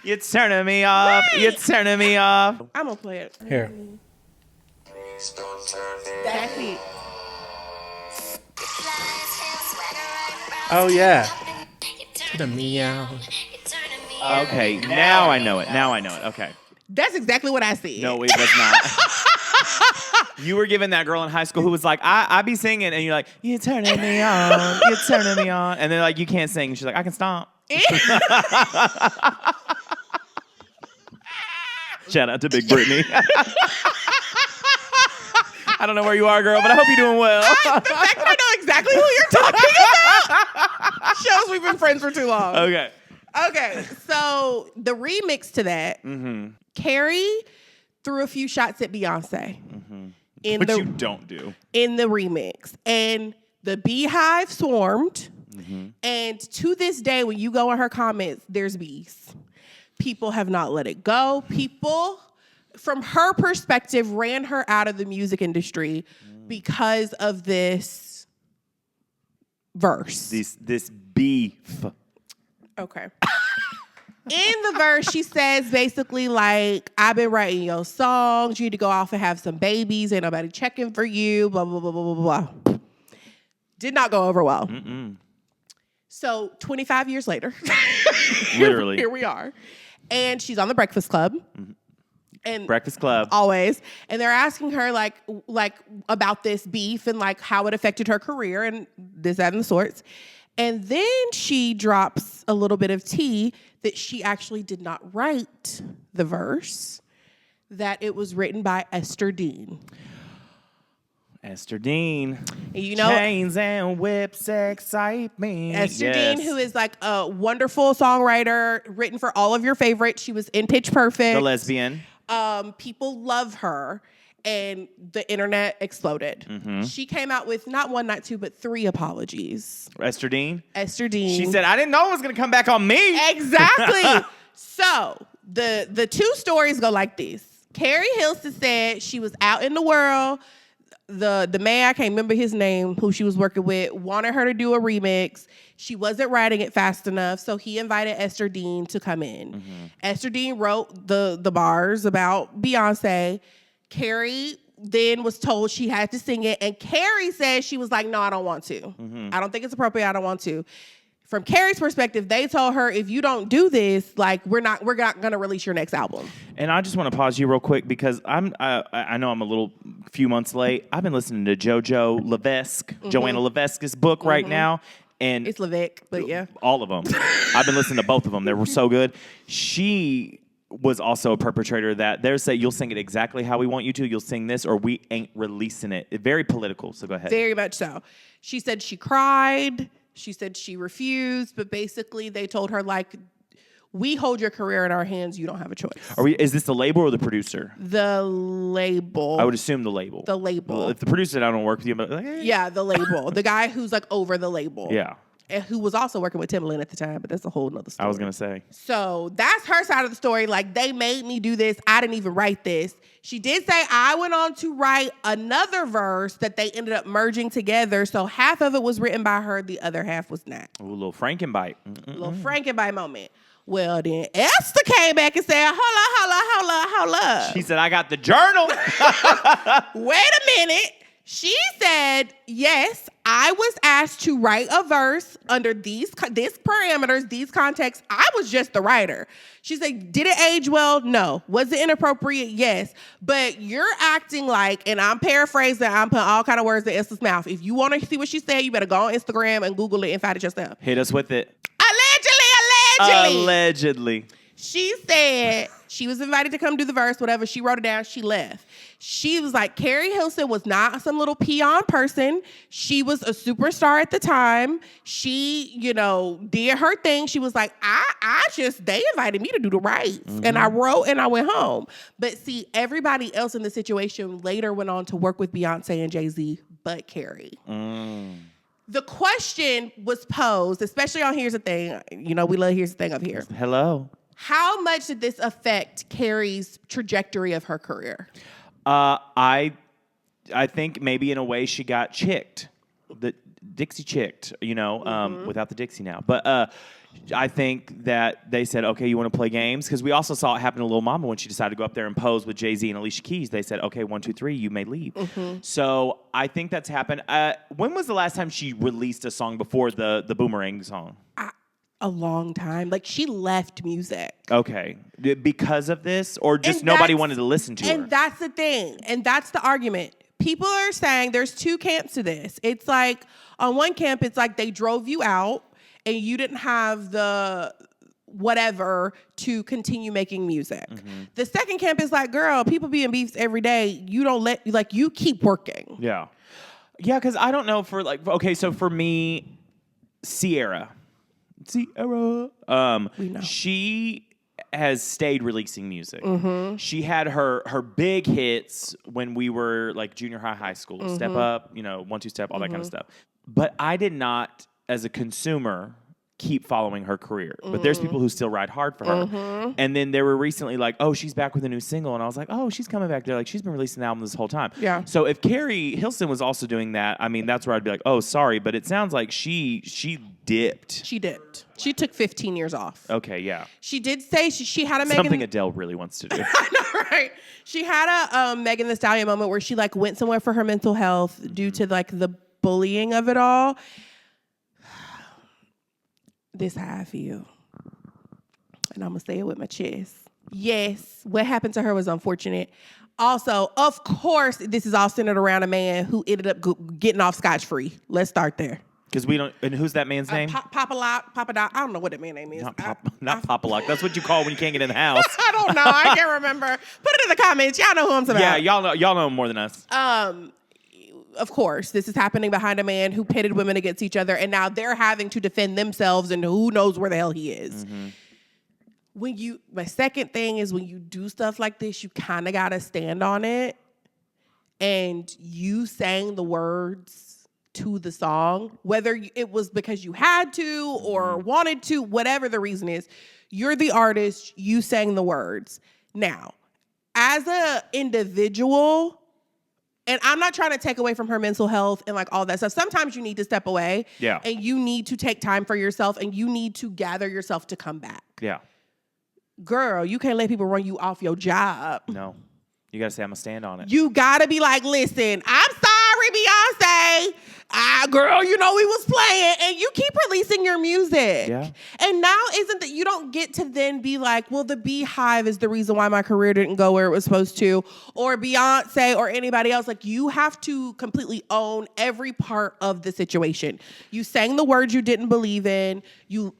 You're turning me off. Right. You're turning me off. I'm gonna play it. Here. That's it. Oh, yeah. Turn me out. Okay, now I know it. Now I know it. Okay. That's exactly what I said. No, it does not. You were giving that girl in high school who was like, I be singing, and you're like, you're turning me on, you're turning me on. And they're like, you can't sing. She's like, I can stomp. Shout out to Big Brittany. I don't know where you are, girl, but I hope you're doing well. The fact that I know exactly who you're talking about shows we've been friends for too long. Okay. Okay, so the remix to that, Keri threw a few shots at Beyonce. Which you don't do. In the remix. And the Beehive swarmed. And to this day, when you go in her comments, there's bees. People have not let it go. People, from her perspective, ran her out of the music industry because of this verse. This beef. Okay. In the verse, she says basically like, I've been writing your songs. You need to go off and have some babies. Ain't nobody checking for you. Blah, blah, blah, blah, blah, blah. Did not go over well. So 25 years later, literally, here we are. And she's on the Breakfast Club. And Breakfast Club. Always. And they're asking her like about this beef and like how it affected her career and this, that, and the sorts. And then she drops a little bit of tea that she actually did not write the verse, that it was written by Esther Dean. Esther Dean. You know, chains and whips excite me. Esther Dean, who is like a wonderful songwriter, written for all of your favorites. She was in Pitch Perfect. The lesbian. People love her. And the internet exploded. She came out with not one, not two, but 3 apologies. Esther Dean? Esther Dean. She said, I didn't know it was going to come back on me. Exactly. So the 2 stories go like this. Keri Hilson said she was out in the world. The man, I can't remember his name, who she was working with, wanted her to do a remix. She wasn't writing it fast enough, so he invited Esther Dean to come in. Esther Dean wrote the bars about Beyonce. Keri then was told she had to sing it, and Keri said she was like, no, I don't want to. I don't think it's appropriate. I don't want to. From Keri's perspective, they told her, if you don't do this, like we're not going to release your next album. And I just want to pause you real quick because I know I'm a few months late. I've been listening to Joanna Levesque's book right now. And it's Levesque, but yeah. All of them. I've been listening to both of them. They were so good. She was also a perpetrator of that. They say, you'll sing it exactly how we want you to. You'll sing this or we ain't releasing it. Very political, so go ahead. Very much so. She said she cried. She said she refused. But basically, they told her, like, we hold your career in our hands. You don't have a choice. Is this the label or the producer? The label. I would assume the label. The label. Well, if the producer said, I don't work with you, but yeah, the label. The guy who's, like, over the label. Yeah. And who was also working with Timbaland at the time, but that's a whole nother story. I was going to say. So that's her side of the story. Like, they made me do this. I didn't even write this. She did say I went on to write another verse that they ended up merging together. So half of it was written by her. The other half was not. Ooh, a little Frankenbite. Little Frankenbite moment. Well, then Esther came back and said, hold up. She said, I got the journal. Wait a minute. She said, yes, I was asked to write a verse under these parameters, these contexts. I was just the writer. She said, did it age well? No. Was it inappropriate? Yes. But you're acting like, and I'm paraphrasing, I'm putting all kind of words in Esther's mouth. If you want to see what she said, you better go on Instagram and Google it and find it yourself. Hit us with it. Allegedly. She said she was invited to come do the verse, whatever. She wrote it down. She left. She was like, Keri Hilson was not some little peon person. She was a superstar at the time. She, did her thing. She was like, they invited me to do the rights. And I wrote and I went home. But see, everybody else in the situation later went on to work with Beyonce and Jay-Z, but Keri. The question was posed, especially on Here's the Thing. We love Here's the Thing up here. Hello. How much did this affect Keri's trajectory of her career? I think maybe in a way she got chicked. The Dixie chicked, without the Dixie now. But I think that they said, okay, you want to play games? Because we also saw it happen to Lil Mama when she decided to go up there and pose with Jay-Z and Alicia Keys. They said, okay, 1, 2, 3, you may leave. So I think that's happened. When was the last time she released a song before the Boomerang song? A long time. Like, she left music. Okay. Because of this? Or just nobody wanted to listen to her? And that's the thing. And that's the argument. People are saying there's 2 camps to this. It's like, on one camp, it's like they drove you out and you didn't have the whatever to continue making music. The second camp is like, girl, people be in beefs every day. You don't you keep working. Yeah. Yeah, because I don't know so for me, Sierra. We know. She has stayed releasing music. She had her big hits when we were like junior high school. Step Up, 1, 2 Step, all that kind of stuff. But I did not, as a consumer, keep following her career. But there's people who still ride hard for her. And then they were recently like, oh, she's back with a new single. And I was like, oh, she's coming back. They're like, she's been releasing an album this whole time. Yeah. So if Keri Hilson was also doing that, I mean, that's where I'd be like, oh, sorry. But it sounds like she dipped. She dipped. She took 15 years off. Okay, yeah. She did say she had a Something Adele really wants to do. I know, right? She had a Megan Thee Stallion moment where she went somewhere for her mental health due to the bullying of it all. This how I feel. And I'm going to say it with my chest. Yes, what happened to her was unfortunate. Also, of course, this is all centered around a man who ended up getting off scotch-free. Let's start there. Because we don't, and who's that man's name? Papa Doc. I don't know what that man's name is. Not Papa Lock. That's what you call when you can't get in the house. I don't know. I can't remember. Put it in the comments. Y'all know who I'm talking about. Yeah, y'all know more than us. Of course, this is happening behind a man who pitted women against each other, and now they're having to defend themselves, and who knows where the hell he is. my second thing is when you do stuff like this, you kind of got to stand on it. And you sang the words to the song, whether it was because you had to or wanted to, whatever the reason is, you're the artist, you sang the words. Now, as a individual, and I'm not trying to take away from her mental health and like all that stuff. Sometimes you need to step away. Yeah. And you need to take time for yourself and you need to gather yourself to come back. Yeah. Girl, you can't let people run you off your job. No. You got to say, I'm going to stand on it. You got to be like, listen, I'm sorry, Beyonce. Girl, you know we was playing. And you keep releasing your music. Yeah. And now isn't that you don't get to then be like, well, the Beehive is the reason why my career didn't go where it was supposed to. Or Beyonce or anybody else. Like, you have to completely own every part of the situation. You sang the words you didn't believe in. You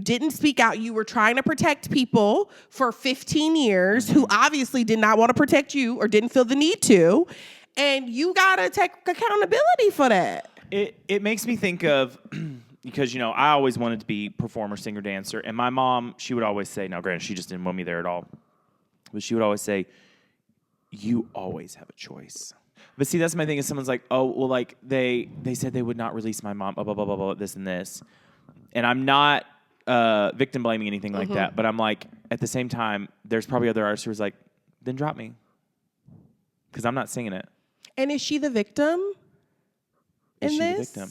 didn't speak out. You were trying to protect people for 15 years who obviously did not want to protect you or didn't feel the need to. And you got to take accountability for that. It makes me think of, because, you know, I always wanted to be performer, singer, dancer. And my mom, she would always say, now granted, she just didn't want me there at all. But she would always say, you always have a choice. But see, that's my thing is someone's like, oh, well, like they said they would not release my mom, blah, blah, blah, blah, blah, this and this. And I'm not victim blaming anything like that. But I'm like, at the same time, there's probably other artists who was like, then drop me. Because I'm not singing it. And is she the victim in this? Is she the victim?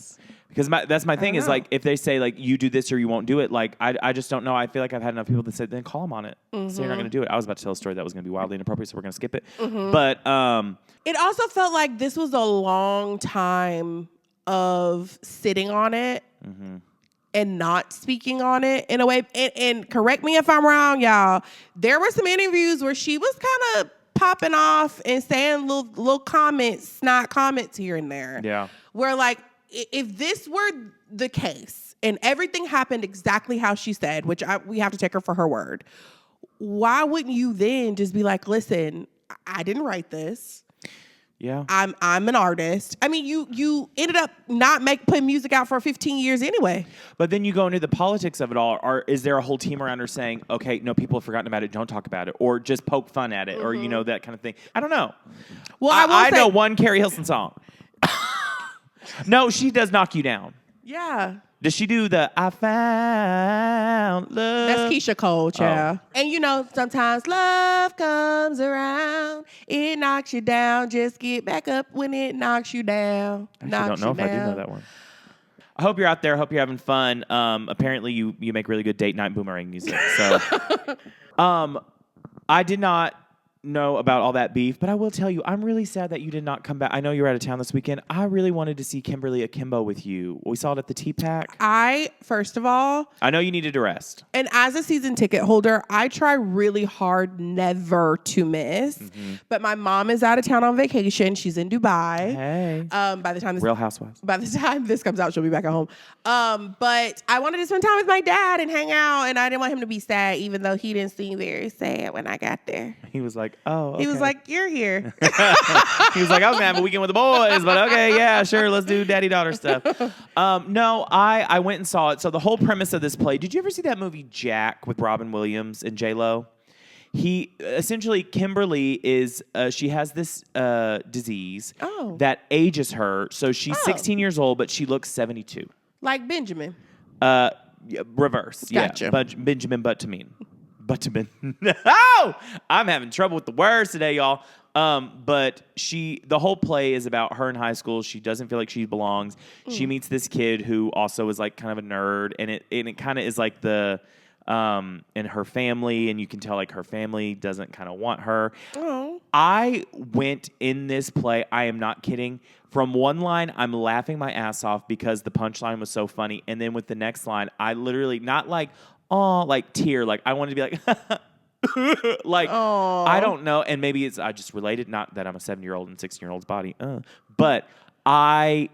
Because that's my thing is like, if they say like, you do this or you won't do it, like, I just don't know. I feel like I've had enough people that said, then call them on it. So you're not going to do it. I was about to tell a story that was going to be wildly inappropriate, so we're going to skip it. But it also felt like this was a long time of sitting on it and not speaking on it in a way. And correct me if I'm wrong, y'all. There were some interviews where she was kind of popping off and saying little comments, snot comments here and there. Yeah. Where like, if this were the case and everything happened exactly how she said, which we have to take her for her word, why wouldn't you then just be like, listen, I didn't write this. Yeah. I'm an artist. I mean, you ended up not putting music out for 15 years anyway. But then you go into the politics of it all. Is there a whole team around her saying, okay, no, people have forgotten about it, don't talk about it, or just poke fun at it, or, you know, that kind of thing? I don't know. Well, I know one Keri Hilson song. No, she does Knock You Down. Yeah. Does she do the I Found Love? That's Keisha Cole, child. Oh. And you know, sometimes love comes around, it knocks you down. Just get back up when it knocks you down. I don't know if I do know that one. I hope you're out there. I hope you're having fun. Apparently, you make really good date night boomerang music. So, I did not know about all that beef, but I will tell you, I'm really sad that you did not come back. I know you were out of town this weekend. I really wanted to see Kimberly Akimbo with you. We saw it at the T-Pack. First of all, I know you needed to rest. And as a season ticket holder, I try really hard never to miss. But my mom is out of town on vacation. She's in Dubai. Hey. By the time Real Housewives. By the time this comes out, she'll be back at home. But I wanted to spend time with my dad and hang out, and I didn't want him to be sad, even though he didn't seem very sad when I got there. He was like, oh, okay. He was like, you're here. He was like, I was going to have a weekend with the boys, but okay, yeah, sure, let's do daddy-daughter stuff. No, I went and saw it. So the whole premise of this play, did you ever see that movie Jack with Robin Williams and J-Lo? Essentially, Kimberly is, she has this disease that ages her. So she's 16 years old, but she looks 72. Like Benjamin. Reverse. Gotcha. Yeah. Benjamin Buttigieg. Oh, I'm having trouble with the words today, y'all. But the whole play is about her in high school. She doesn't feel like she belongs. She meets this kid who also is like kind of a nerd, and it kind of is like the in her family, and you can tell like her family doesn't kind of want her. Oh. I went in this play, I am not kidding. From one line, I'm laughing my ass off because the punchline was so funny, and then with the next line, I literally not like like tear, like I wanted to be like like aww. I don't know, and maybe I just related, not that I'm a 7-year-old in a 16-year-old's body, but I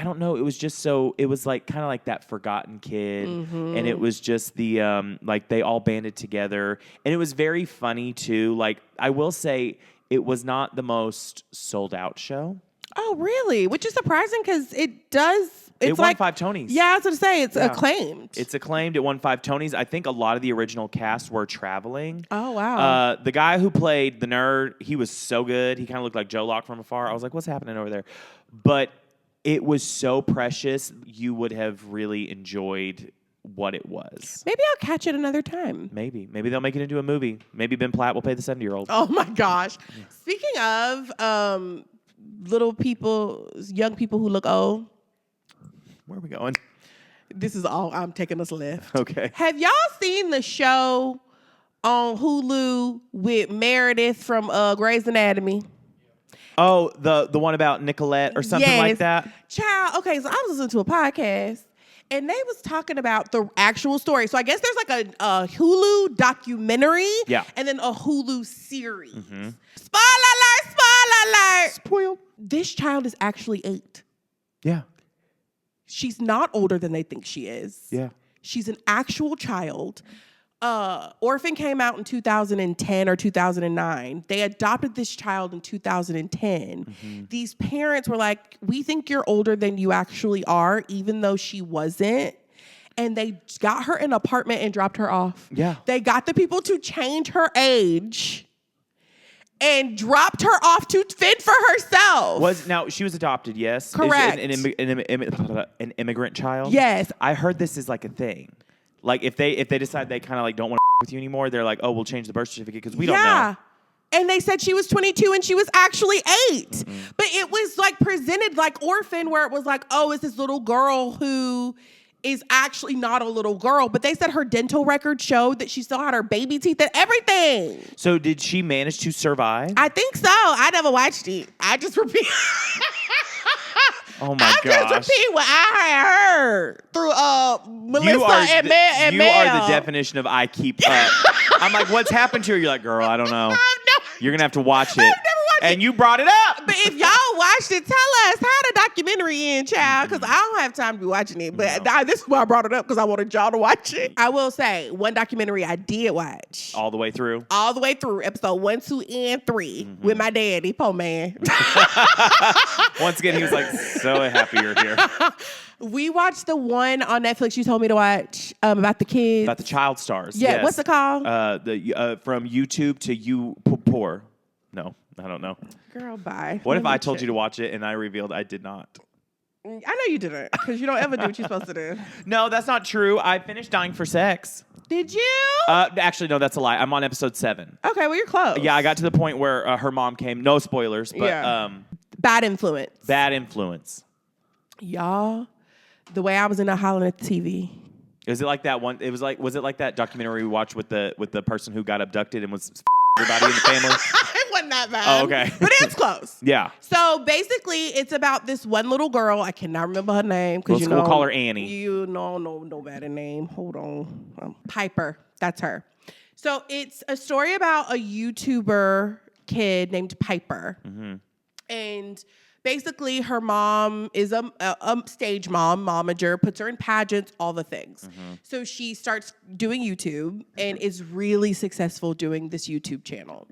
don't know, it was just so, it was like kind of like that forgotten kid, and it was just the like they all banded together, and it was very funny too. Like I will say, it was not the most sold out show. Oh, really? Which is surprising because it does It won 5 Tonys. Yeah, I was going to say, it's acclaimed. It's acclaimed. It won 5 Tonys. I think a lot of the original cast were traveling. Oh, wow. The guy who played the nerd, he was so good. He kind of looked like Joe Locke from afar. I was like, what's happening over there? But it was so precious. You would have really enjoyed what it was. Maybe I'll catch it another time. Maybe they'll make it into a movie. Maybe Ben Platt will play the 70-year-old. Oh my gosh. Speaking of little people, young people who look old. Where are we going? This is all, I'm taking us left. Okay. Have y'all seen the show on Hulu with Meredith from Grey's Anatomy? Oh, the one about Nicolette or something like that? Child, okay, so I was listening to a podcast and they was talking about the actual story. So I guess there's like a Hulu documentary and then a Hulu series. Mm-hmm. Spoiler alert! Spoiled. This child is actually 8. Yeah. She's not older than they think she is. Yeah. She's an actual child. Orphan came out in 2010 or 2009. They adopted this child in 2010. Mm-hmm. These parents were like, we think you're older than you actually are, even though she wasn't. And they got her an apartment and dropped her off. Yeah. They got the people to change her age and dropped her off to fend for herself. Now, she was adopted, yes? Correct. An immigrant child? Yes. I heard this is like a thing. Like if they decide they kind of like don't want to with you anymore, they're like, oh, we'll change the birth certificate because we don't know. And they said she was 22 and she was actually 8. Mm-hmm. But it was like presented like Orphan, where it was like, oh, it's this little girl who is actually not a little girl. But they said her dental record showed that she still had her baby teeth and everything. So did she manage to survive? I think so. I never watched it. I just repeat. Oh my gosh. I'm just repeating what I had heard through Melissa and Mel. You are the definition of I keep up. I'm like, what's happened to her? You're like, girl, I don't know. You're going to have to watch it. I've never watched and you brought it up. But if y'all watched it, tell us how the documentary end, child, because I don't have time to be watching it. But this is why I brought it up, because I wanted y'all to watch it. I will say, one documentary I did watch. All the way through? All the way through, episode 1, 2, and 3, with my daddy, poor man. Once again, he was like, so happy you're here. We watched the one on Netflix you told me to watch about the kids. About the child stars. Yeah, yes. What's it called? From YouTube to You Poor. No, I don't know. Girl, bye. What if I told you to watch it and I revealed I did not? I know you didn't, because you don't ever do what you're supposed to do. No, that's not true. I finished Dying for Sex. Did you? Actually, no, that's a lie. I'm on episode 7. Okay, well, you're close. Yeah, I got to the point where her mom came. No spoilers, but Bad influence. Bad influence. Y'all, the way I was in a hollering at the TV. Was it like that one? Was it like that documentary we watched with the person who got abducted and was everybody in the family? It wasn't that bad. Oh, okay. But it's close. Yeah. So basically, it's about this one little girl. I cannot remember her name because we'll call her Annie. You know, no better name. Hold on, Piper. That's her. So it's a story about a YouTuber kid named Piper, and basically her mom is a stage momager, puts her in pageants, all the things. So she starts doing YouTube and is really successful doing this YouTube channel.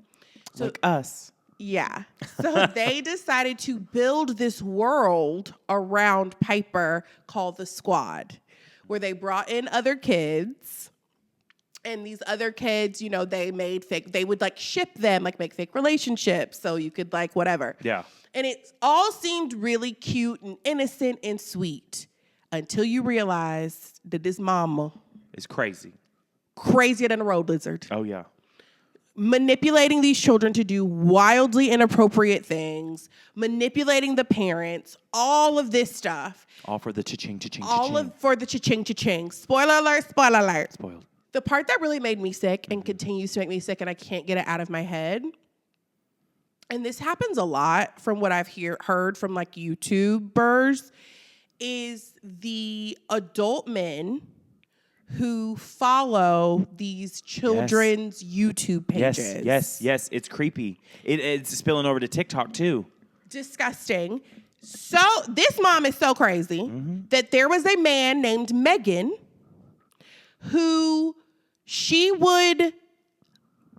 So, like us. Yeah. So they decided to build this world around Piper called The Squad, where they brought in other kids. And these other kids, you know, they would like ship them, like make fake relationships. So you could like whatever. Yeah. And it all seemed really cute and innocent and sweet until you realize that this mama is crazy. Crazier than a road lizard. Oh, yeah. Manipulating these children to do wildly inappropriate things, manipulating the parents, all of this stuff. All for the cha-ching, cha-ching, cha-ching. For the cha-ching, cha-ching. Spoiler alert, spoiler alert. Spoiled. The part that really made me sick and continues to make me sick and I can't get it out of my head, and this happens a lot from what I've heard from like YouTubers, is the adult men who follow these children's YouTube pages. Yes. It's creepy. It's spilling over to TikTok too. Disgusting. So this mom is so crazy that there was a man named Megan who she would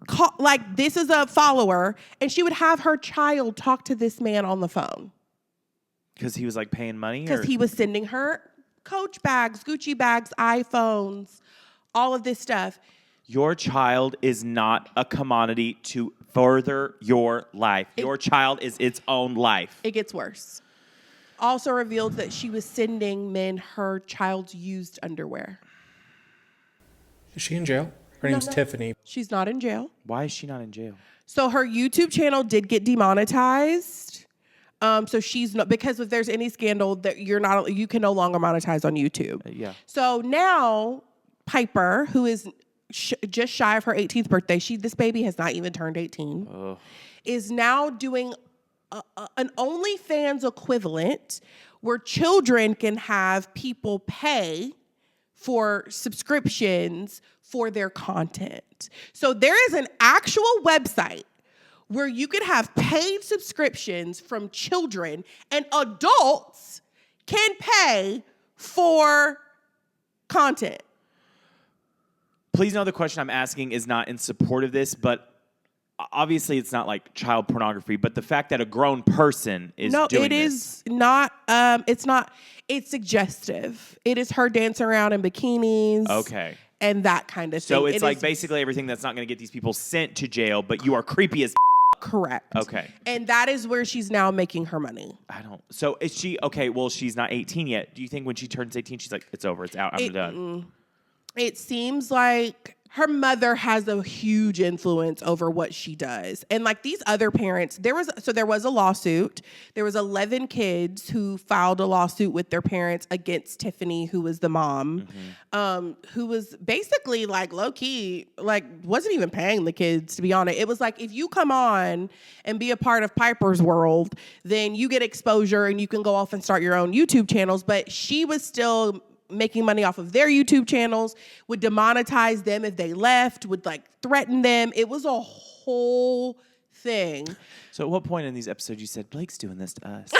call, like, this is a follower, and she would have her child talk to this man on the phone. Because he was like paying money? Because he was sending her Coach bags, Gucci bags, iPhones, all of this stuff. Your child is not a commodity to further your life. Your child is its own life. It gets worse. Also revealed that she was sending men her child's used underwear. Is she in jail? Her name's Tiffany. She's not in jail. Why is she not in jail? So her YouTube channel did get demonetized. So she's not, because if there's any scandal that you can no longer monetize on YouTube. Yeah. So now Piper, who is just shy of her 18th birthday, this baby has not even turned 18, is now doing an OnlyFans equivalent where children can have people pay for subscriptions for their content. So there is an actual website where you can have paid subscriptions from children, and adults can pay for content. Please know the question I'm asking is not in support of this, but obviously it's not like child pornography, but the fact that a grown person is doing this. No, it is not. It's not. It's suggestive. It is her dancing around in bikinis. Okay. And that kind of thing. So it's like basically everything that's not going to get these people sent to jail, but you are creepy as correct. Okay. And that is where she's now making her money. So is she, okay, well, she's not 18 yet. Do you think when she turns 18, she's like, it's over, it's out, I'm done? It seems like her mother has a huge influence over what she does. And like these other parents, there was a lawsuit. There was 11 kids who filed a lawsuit with their parents against Tiffany, who was the mom, who was basically like low-key, like wasn't even paying the kids, to be honest. It was like, if you come on and be a part of Piper's world, then you get exposure and you can go off and start your own YouTube channels. But she was still making money off of their YouTube channels, would demonetize them if they left, would like threaten them. It was a whole thing. So at what point in these episodes you said, Blake's doing this to us?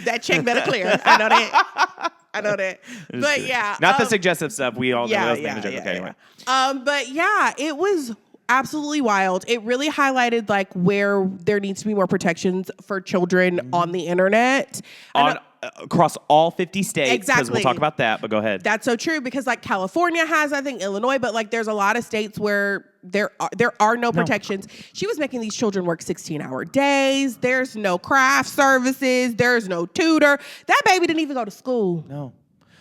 That check better clear. I know that. But good. Yeah. Not the suggestive stuff. We all know yeah, the joke. Okay, anyway. But yeah, it was absolutely wild. It really highlighted like where there needs to be more protections for children on the internet. Across all 50 states. Exactly. Because we'll talk about that, but go ahead. That's so true, because like California has, I think, Illinois, but like there's a lot of states where there are no protections. She was making these children work 16-hour days. There's no craft services. There's no tutor. That baby didn't even go to school. No.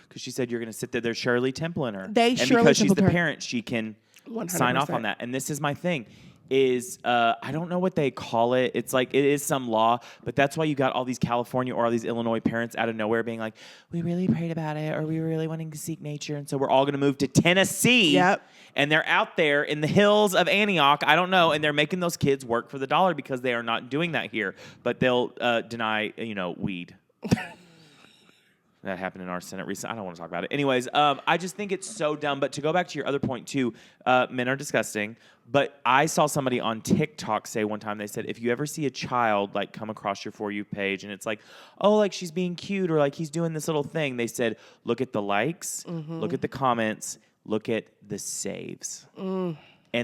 Because she said you're going to sit there. There's Shirley Temple in her. And Shirley because she's Temple the her. parent, she can 100%. sign off on that. And this is my thing. I don't know what they call it. It's like, it is some law, but that's why you got all these California or all these Illinois parents out of nowhere being like, we really prayed about it, or we were really wanting to seek nature, and so we're all going to move to Tennessee. Yep. And they're out there in the hills of Antioch, I don't know, and they're making those kids work for the dollar because they are not doing that here. But they'll deny, weed. That happened in our Senate recently. I don't want to talk about it. Anyways, I just think it's so dumb. But to go back to your other point, too, men are disgusting. But I saw somebody on TikTok say one time, they said, if you ever see a child, like, come across your For You page, and it's like, oh, like, she's being cute, or, like, he's doing this little thing, they said, look at the likes, look at the comments, look at the saves. And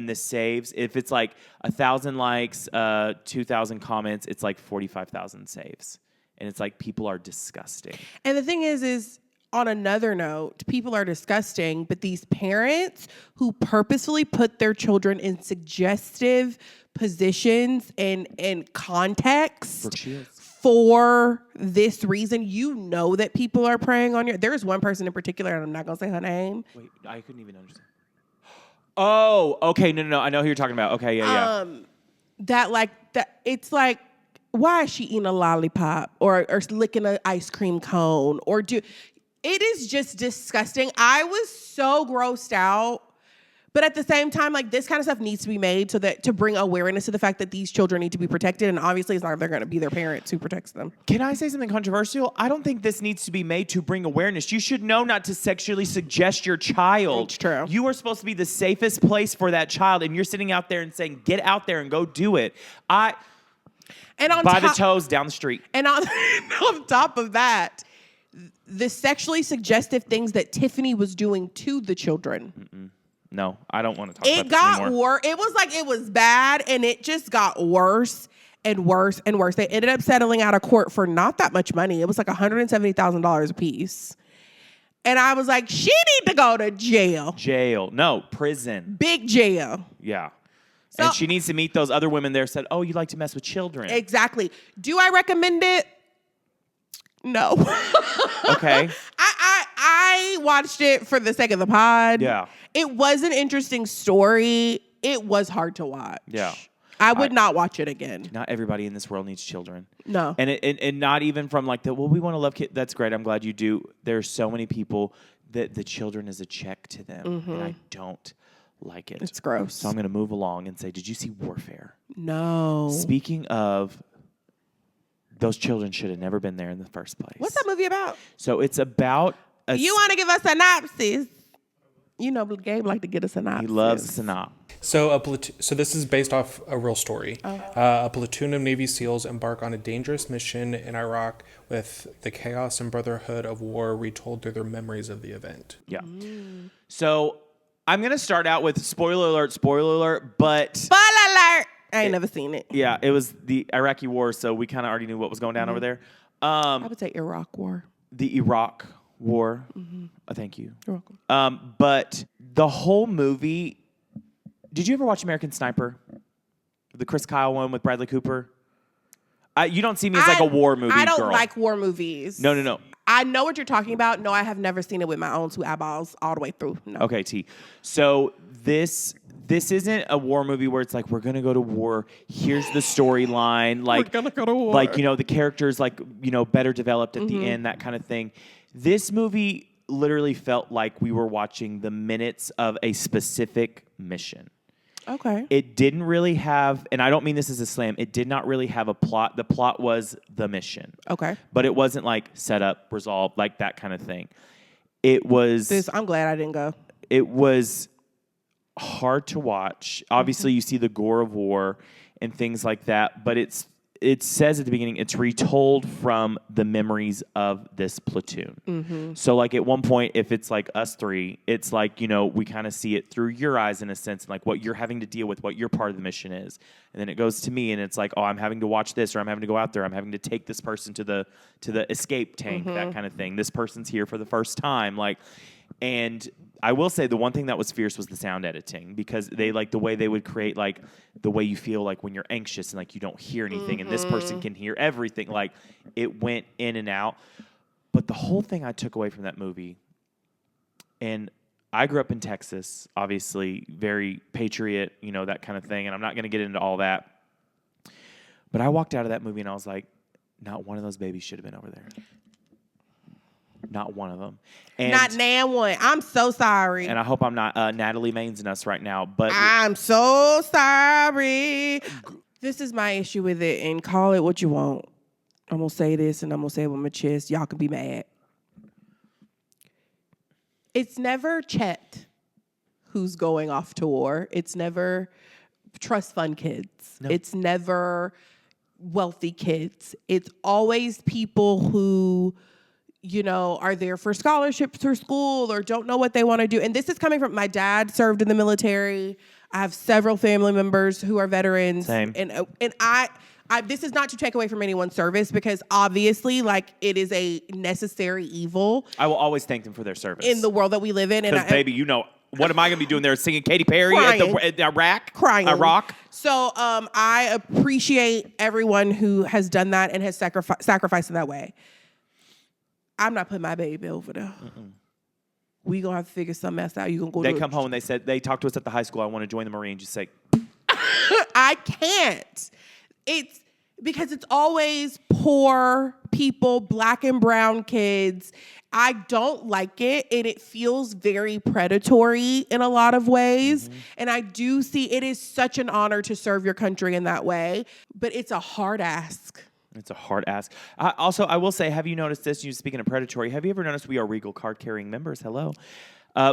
the saves, if it's, like, 1,000 likes, 2,000 comments, it's, like, 45,000 saves. And it's like, people are disgusting. And the thing is on another note, people are disgusting, but these parents who purposefully put their children in suggestive positions and contexts for this reason, that people are preying on there's one person in particular, and I'm not going to say her name. Wait, I couldn't even understand. Oh, okay. No. I know who you're talking about. Okay, yeah. It's like, why is she eating a lollipop or licking an ice cream cone it is just disgusting. I was so grossed out, but at the same time, like, this kind of stuff needs to be made so that to bring awareness to the fact that these children need to be protected, and obviously it's not they're going to be their parents who protects them. Can I say something controversial? I don't think this needs to be made to bring awareness. You should know not to sexually suggest your child. It's true. You are supposed to be the safest place for that child, and you're sitting out there and saying, get out there and go do it. By the toes down the street. And on top of that, the sexually suggestive things that Tiffany was doing to the children. No, I don't want to talk about this anymore. It got worse. It was like, it was bad, and it just got worse. and worse and worse. They ended up settling out of court for not that much money. It was like $170,000 a piece. And I was like, she need to go to jail. Jail. No, prison. Big jail. Yeah. So, and she needs to meet those other women there said, oh, you like to mess with children. Exactly. Do I recommend it? No. Okay. I watched it for the sake of the pod. Yeah. It was an interesting story. It was hard to watch. Yeah. I would not watch it again. Not everybody in this world needs children. No. And not even from like we want to love kids. That's great. I'm glad you do. There's so many people that the children is a check to them. And I don't like it. It's gross. So I'm going to move along and say, did you see Warfare? No. Speaking of, those children should have never been there in the first place. What's that movie about? So it's about You want to give us a synopsis? You know, Gabe like to get a synopsis. He loves a synopsis. So this is based off a real story. A platoon of Navy SEALs embark on a dangerous mission in Iraq with the chaos and brotherhood of war retold through their memories of the event. Yeah. So I'm going to start out with spoiler alert, but... Spoiler alert! I ain't never seen it. Yeah, it was the Iraqi war, so we kind of already knew what was going down over there. I would say Iraq war. The Iraq war. Thank you. You're welcome. But the whole movie... Did you ever watch American Sniper? The Chris Kyle one with Bradley Cooper? You don't see me as like a war movie girl. I don't like war movies. No. I know what you're talking about. No, I have never seen it with my own two eyeballs all the way through. No. Okay, T. So this isn't a war movie where it's like, we're going to go to war. Here's the storyline. Like, we're going to go to war. Like, the characters, like, better developed at the end, that kind of thing. This movie literally felt like we were watching the minutes of a specific mission. Okay. It didn't really have, and I don't mean this as a slam, it did not really have a plot. The plot was the mission. Okay. But it wasn't like set up, resolved, like that kind of thing. It was... I'm glad I didn't go. It was hard to watch. Obviously, you see the gore of war and things like that, but it says at the beginning it's retold from the memories of this platoon. So like at one point, if it's like us three, it's like, we kind of see it through your eyes in a sense, like what you're having to deal with, what your part of the mission is. And then it goes to me and it's like, oh, I'm having to watch this, or I'm having to go out there. I'm having to take this person to the escape tank, that kind of thing. This person's here for the first time. And I will say the one thing that was fierce was the sound editing, because they like the way they would create like the way you feel like when you're anxious and like you don't hear anything and this person can hear everything. Like it went in and out. But the whole thing I took away from that movie, and I grew up in Texas, obviously very patriot, that kind of thing. And I'm not going to get into all that. But I walked out of that movie and I was like, not one of those babies should have been over there. Not one of them. And, not nan one. I'm so sorry. And I hope I'm not Natalie Mainsing us right now. But I'm so sorry. This is my issue with it, and call it what you want. I'm going to say this, and I'm going to say it with my chest. Y'all can be mad. It's never Chet who's going off to war. It's never trust fund kids. No. It's never wealthy kids. It's always people who... are there for scholarships or school or don't know what they want to do. And this is coming from my dad served in the military. I have several family members who are veterans. Same. And I this is not to take away from anyone's service, because obviously like it is a necessary evil. I will always thank them for their service. In the world that we live in. Because baby, what am I going to be doing there? Singing Katy Perry at Iraq? Crying. Iraq? So I appreciate everyone who has done that and has sacrificed in that way. I'm not putting my baby over there. We gonna have to figure something else out. You gonna go? They come home and they talk to us at the high school. I want to join the Marines. You say, I can't. It's because it's always poor people, black and brown kids. I don't like it, and it feels very predatory in a lot of ways. And I do see it is such an honor to serve your country in that way, but it's a hard ask. It's a hard ask. Also, I will say, have you noticed this? Speaking of predatory, have you ever noticed we are Regal card-carrying members? Hello.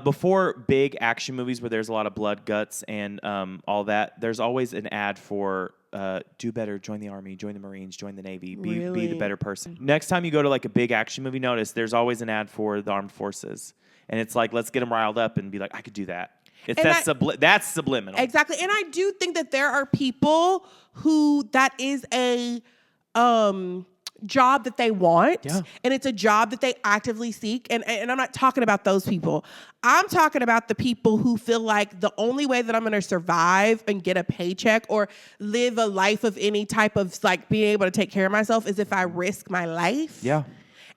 Before big action movies where there's a lot of blood, guts, and all that, there's always an ad for do better, join the Army, join the Marines, join the Navy, be the better person. Next time you go to like a big action movie, notice there's always an ad for the armed forces. And it's like, let's get them riled up and be like, I could do that. It's that's subliminal. Exactly. And I do think that there are people who that is a job that they want. Yeah. And it's a job that they actively seek. And I'm not talking about those people. I'm talking about the people who feel like the only way that I'm going to survive and get a paycheck or live a life of any type of like being able to take care of myself is if I risk my life. Yeah.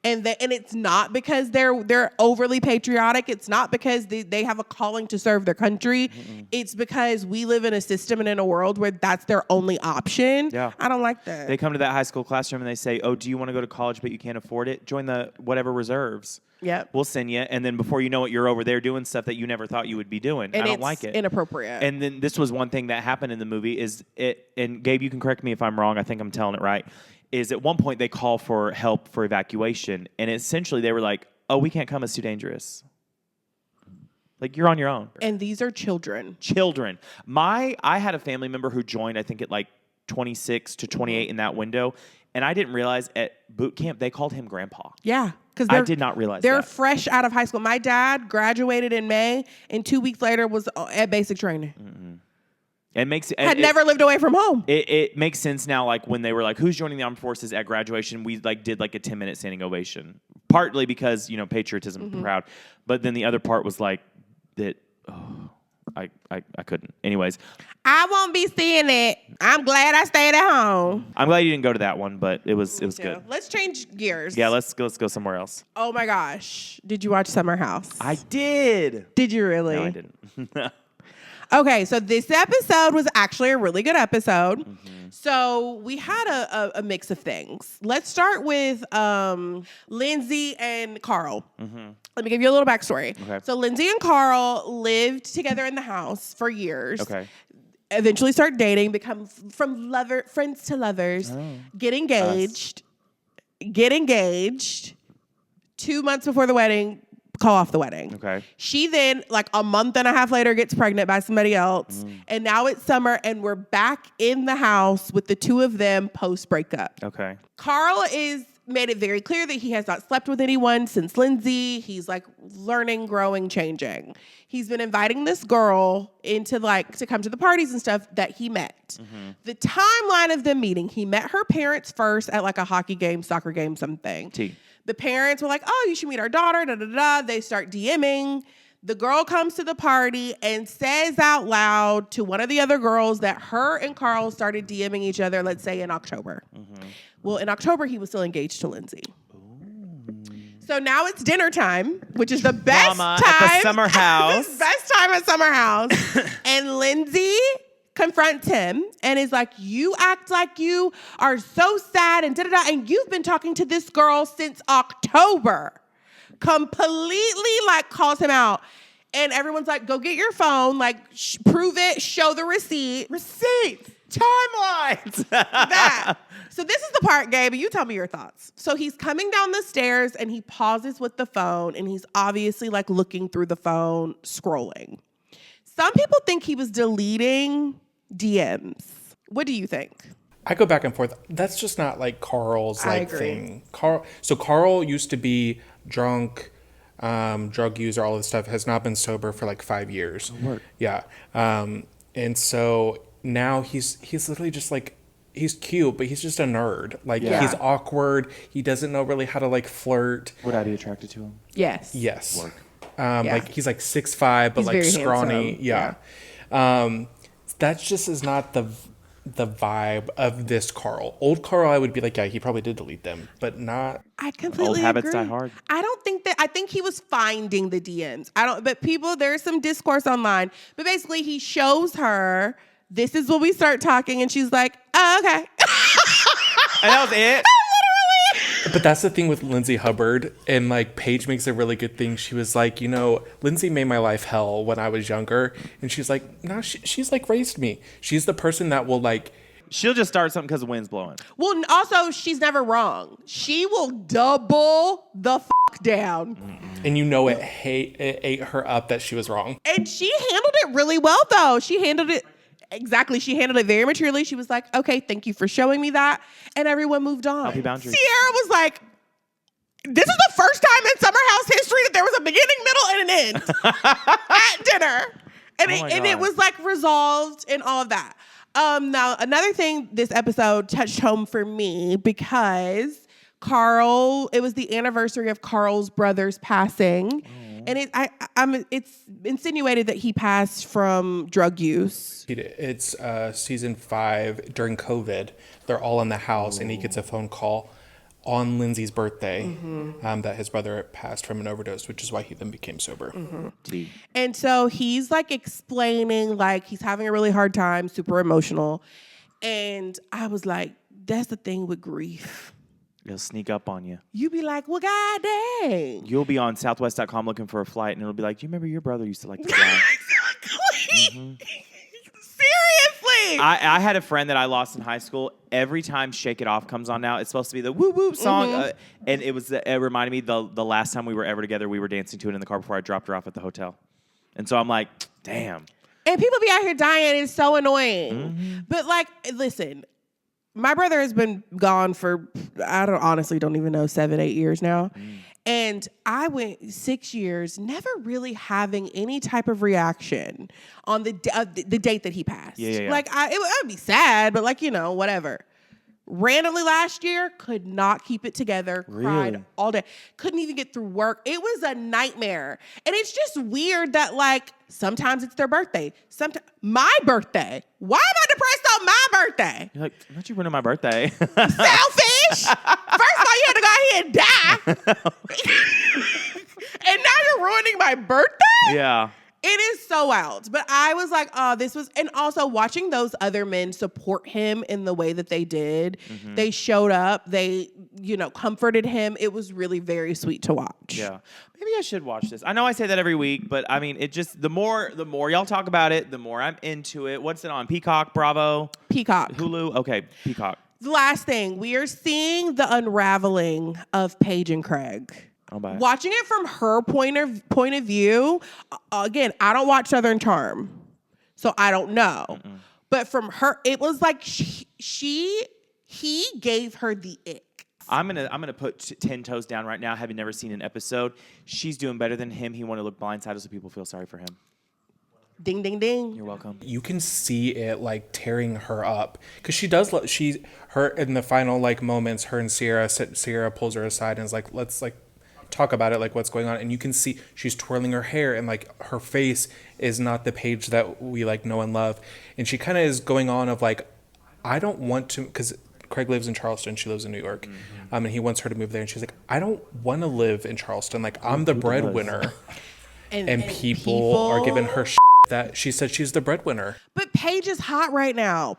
And it's not because they're overly patriotic. It's not because they have a calling to serve their country. Mm-mm. It's because we live in a system and in a world where that's their only option. Yeah. I don't like that. They come to that high school classroom and they say, oh, do you want to go to college but you can't afford it? Join the whatever reserves. Yep. We'll send you. And then before you know it, you're over there doing stuff that you never thought you would be doing. And I don't like it. Inappropriate. And then this was one thing that happened in the movie and Gabe, you can correct me if I'm wrong. I think I'm telling it right. Is at one point they call for help for evacuation. And essentially they were like, oh, we can't come. It's too dangerous. Like, you're on your own. And these are children. Children. I had a family member who joined, I think, at like 26 to 28 in that window. And I didn't realize at boot camp they called him grandpa. Yeah. I did not realize they're that. fresh out of high school. My dad graduated in May and 2 weeks later was at basic training. Mm-hmm. Never lived away from home. It makes sense now. Like when they were like, "Who's joining the armed forces at graduation?" We like did like a 10-minute standing ovation. Partly because patriotism, proud, but then the other part was like that. Oh, I couldn't. Anyways, I won't be seeing it. I'm glad I stayed at home. I'm glad you didn't go to that one, but it was good. Let's change gears. Yeah, let's go somewhere else. Oh my gosh, did you watch Summer House? I did. Did you really? No, I didn't. Okay, so this episode was actually a really good episode. Mm-hmm. So we had a mix of things. Let's start with Lindsay and Carl. Mm-hmm. Let me give you a little backstory. Okay. So Lindsay and Carl lived together in the house for years. Okay. Eventually start dating, become from friends to lovers, get engaged. 2 months before the wedding, call off the wedding. Okay. She then, like a month and a half later, gets pregnant by somebody else. And now it's summer and we're back in the house with the two of them post-breakup. Okay. Carl made it very clear that he has not slept with anyone since Lindsay. He's like learning, growing, changing. He's been inviting this girl into to come to the parties and stuff that he met. Mm-hmm. The timeline of them meeting, he met her parents first at like a hockey game, soccer game, something. The parents were like, oh, you should meet our daughter, da-da-da. They start DMing. The girl comes to the party and says out loud to one of the other girls that her and Carl started DMing each other, let's say in October. Mm-hmm. Well, in October, he was still engaged to Lindsay. So now it's dinner time, which is the best time at the summer house. Best time at summer house. And Lindsay confronts him and is like, you act like you are so sad and da-da-da, and you've been talking to this girl since October. Completely calls him out. And everyone's like, go get your phone, prove it, show the receipt. Receipts, timelines. That. So this is the part, Gabe, you tell me your thoughts. So he's coming down the stairs and he pauses with the phone and he's obviously looking through the phone, scrolling. Some people think he was deleting DMs. What do you think? I go back and forth. That's just not Carl's thing. Carl used to be drunk, drug user, all this stuff, has not been sober for 5 years. Oh, yeah. And so now he's literally just he's cute, but he's just a nerd. He's awkward. He doesn't know really how to flirt. Would I be attracted to him? Yes. Yes. Work. He's 6'5", but he's scrawny. Handsome. Yeah. That just is not the vibe of this Carl. Old Carl, I would be yeah, he probably did delete them, but not. I completely Old habits agree. Die hard. I think he was finding the DMs. But there's some discourse online. But basically he shows her, this is when we start talking, and she's like, oh, okay. And that was it? But that's the thing with Lindsay Hubbard, and Paige makes a really good thing. She was like, Lindsay made my life hell when I was younger, and she's like, no, she's raised me. She's the person that will she'll just start something because the wind's blowing. Well, also she's never wrong. She will double the down. Mm-mm. And it ate her up that she was wrong. And she handled it really well, though. She handled it very maturely. She was like, okay, thank you for showing me that. And everyone moved on. Healthy boundaries. Sierra was like, this is the first time in Summer House history that there was a beginning, middle, and an end at dinner. And, Oh my and it God. was like resolved and all of that. Now, another thing this episode touched home for me because it was the anniversary of Carl's brother's passing. And it's insinuated that he passed from drug use. It's season 5 during COVID. They're all in the house, and he gets a phone call on Lindsay's birthday that his brother passed from an overdose, which is why he then became sober. And so he's like explaining, like he's having a really hard time, super emotional. And I was like, that's the thing with grief. It'll sneak up on you. You be like, well, god dang. You'll be on Southwest.com looking for a flight, and it'll be like, do you remember your brother used to like to fly? Exactly. Seriously. I had a friend that I lost in high school. Every time Shake It Off comes on now, it's supposed to be the whoop whoop song. And it reminded me the last time we were ever together, we were dancing to it in the car before I dropped her off at the hotel. And so I'm like, damn. And people be out here dying. It's so annoying. But like, listen, my brother has been gone for, honestly don't even know, 7-8 years now. And I went 6 years never really having any type of reaction on the date that he passed. Yeah. Like, I would be sad, but like, whatever. Randomly last year, could not keep it together, cried all day. Couldn't even get through work. It was a nightmare. And it's just weird that like, sometimes it's their birthday. Sometimes my birthday. Why am I depressed on my birthday? You're like, I'm not you ruining my birthday. Selfish. First of all, you had to go out here and die. And now you're ruining my birthday? Yeah. It is so wild. But I was like, oh, this was, and also watching those other men support him in the way that they did. They showed up. They, comforted him. It was really very sweet to watch. Yeah. Maybe I should watch this. I know I say that every week, but I mean, it just, the more y'all talk about it, the more I'm into it. What's it on? Peacock, Bravo? Peacock. Hulu? Okay, Peacock. The last thing, we are seeing the unraveling of Paige and Craig. Watching it from her point of view, again, I don't watch Southern Charm, so I don't know. But from her, it was like he gave her the ick. I'm gonna put 10 toes down right now. Having never seen an episode, she's doing better than him. He wanted to look blindsided so people feel sorry for him. Ding, ding, ding. You're welcome. You can see it like tearing her up because she does. Her in the final like moments, her and Sierra pulls her aside and is like, let's like talk about it, like what's going on. And you can see she's twirling her hair and like her face is not the Paige that we like know and love. And she kind of is going on of like, I don't want to, because Craig lives in Charleston, she lives in New York, and he wants her to move there. And she's like, I don't want to live in Charleston. Like I'm the breadwinner, and people are giving her that she said she's the breadwinner. But Paige is hot right now.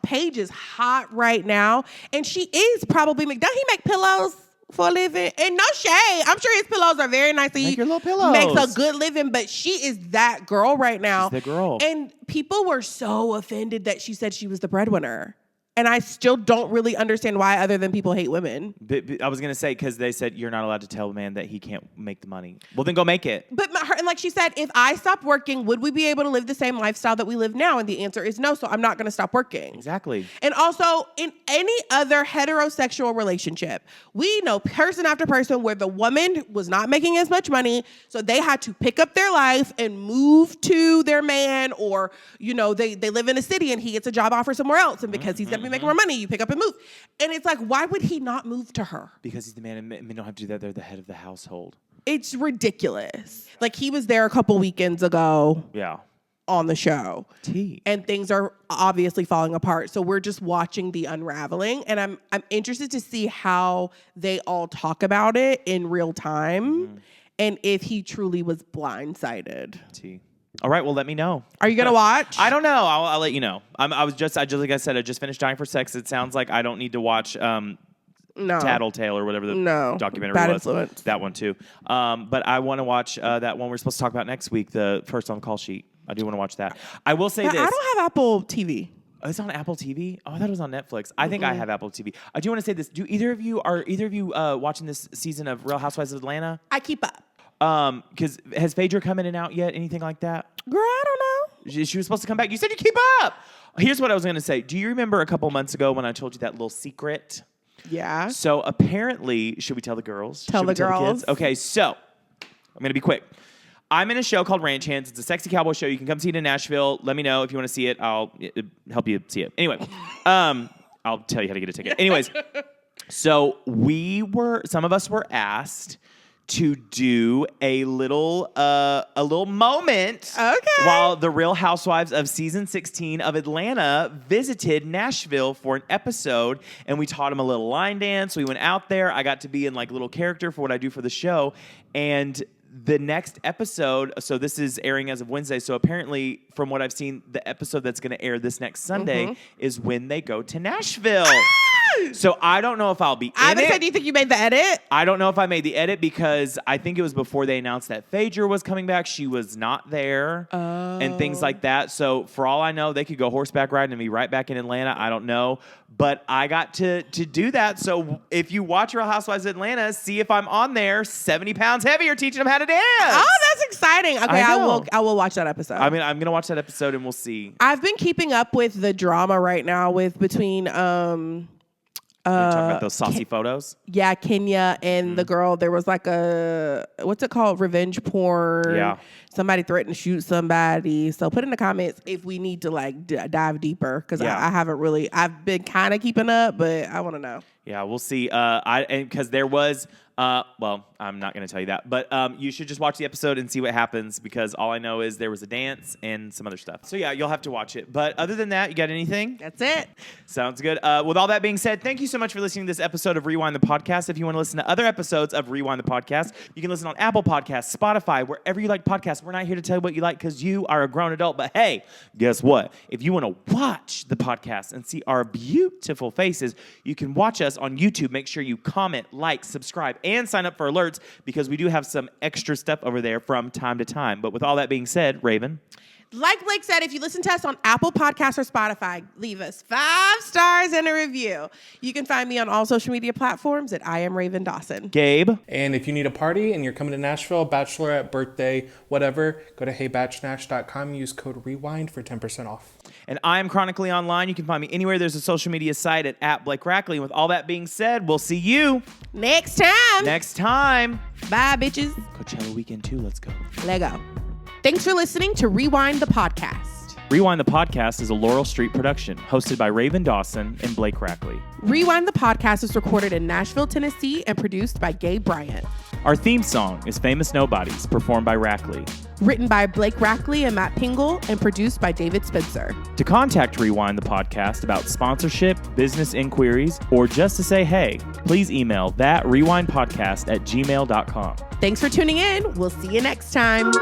And she is probably, don't he make pillows for a living? And no shade, I'm sure his pillows are very nice. Make your little pillows. Makes a good living, but she is that girl right now. She's the girl. And people were so offended that she said she was the breadwinner. And I still don't really understand why, other than people hate women. But I was going to say, because they said you're not allowed to tell a man that he can't make the money. Well, then go make it. But and like she said, if I stopped working, would we be able to live the same lifestyle that we live now? And the answer is no, so I'm not going to stop working. Exactly. And also, in any other heterosexual relationship, we know person after person where the woman was not making as much money, so they had to pick up their life and move to their man, or, they live in a city and he gets a job offer somewhere else, and because he's going to be making more money, you pick up and move. And it's like, why would he not move to her? Because he's the man, and men don't have to do that. They're the head of the household. It's ridiculous. Like, he was there a couple weekends ago. Yeah. On the show. Tea. And things are obviously falling apart. So we're just watching the unraveling. And I'm interested to see how they all talk about it in real time. And if he truly was blindsided. Tea. All right, well, let me know. Are you gonna watch? I don't know. I'll let you know. I just like I said, I just finished Dying for Sex. It sounds like I don't need to watch Tattletale or whatever the documentary Bad was. Influence. That one too. But I want to watch that one we're supposed to talk about next week, the first on the call sheet. I do want to watch that. I will say But this. I don't have Apple TV. Oh, it's on Apple TV? Oh, I thought it was on Netflix. I think I have Apple TV. I do want to say this. Are either of you watching this season of Real Housewives of Atlanta? I keep up. Because has Phaedra come in and out yet? Anything like that? Girl, I don't know. She was supposed to come back. You said you keep up. Here's what I was going to say. Do you remember a couple months ago when I told you that little secret? Yeah. So apparently, should we tell the girls? Tell the girls. kids? Okay, so I'm going to be quick. I'm in a show called Ranch Hands. It's a sexy cowboy show. You can come see it in Nashville. Let me know if you want to see it. I'll help you see it. Anyway, I'll tell you how to get a ticket. Anyways, so some of us were asked to do a little moment while the Real Housewives of season 16 of Atlanta visited Nashville for an episode, and we taught them a little line dance. We went out there. I got to be in like little character for what I do for the show, and the next episode, so this is airing as of Wednesday, so apparently from what I've seen, the episode that's going to air this next Sunday is when they go to Nashville. So I don't know if I'll be in it. Do you think you made the edit? I don't know if I made the edit because I think it was before they announced that Phaedra was coming back. She was not there and things like that. So for all I know, they could go horseback riding and be right back in Atlanta. I don't know. But I got to do that. So if you watch Real Housewives of Atlanta, see if I'm on there 70 pounds heavier teaching them how to dance. Oh, that's exciting. Okay, I will watch that episode. I mean, I'm going to watch that episode and we'll see. I've been keeping up with the drama right now between talking about those saucy photos? Yeah, Kenya and the girl. There was like what's it called? Revenge porn. Yeah. Somebody threatened to shoot somebody. So put in the comments if we need to like dive deeper because I haven't really. I've been kind of keeping up, but I want to know. Yeah, we'll see. Because there was. Well, I'm not going to tell you that, but you should just watch the episode and see what happens because all I know is there was a dance and some other stuff. So yeah, you'll have to watch it. But other than that, you got anything? That's it. Sounds good. With all that being said, thank you so much for listening to this episode of Rewind the Podcast. If you want to listen to other episodes of Rewind the Podcast, you can listen on Apple Podcasts, Spotify, wherever you like podcasts. We're not here to tell you what you like because you are a grown adult. But hey, guess what? If you want to watch the podcast and see our beautiful faces, you can watch us on YouTube. Make sure you comment, like, subscribe, and sign up for alerts because we do have some extra stuff over there from time to time. But with all that being said, Raven. Like Blake said, if you listen to us on Apple Podcasts or Spotify, leave us 5 stars and a review. You can find me on all social media platforms at I Am Raven Dawson. Gabe. And if you need a party and you're coming to Nashville, bachelorette, birthday, whatever, go to heybatchnash.com. Use code REWIND for 10% off. And I'm Chronically Online. You can find me anywhere there's a social media site at Blake Rackley. And with all that being said, we'll see you next time. Bye, bitches. Coachella Weekend 2. Let's go. Lego. Thanks for listening to Rewind the Podcast. Rewind the Podcast is a Laurel Street production, hosted by Raven Dawson and Blake Rackley. Rewind the Podcast is recorded in Nashville, Tennessee, and produced by Gabe Bryant. Our theme song is Famous Nobodies, performed by Rackley. Written by Blake Rackley and Matt Pingle, and produced by David Spencer. To contact Rewind the Podcast about sponsorship, business inquiries, or just to say hey, please email thatrewindpodcast@gmail.com. Thanks for tuning in. We'll see you next time.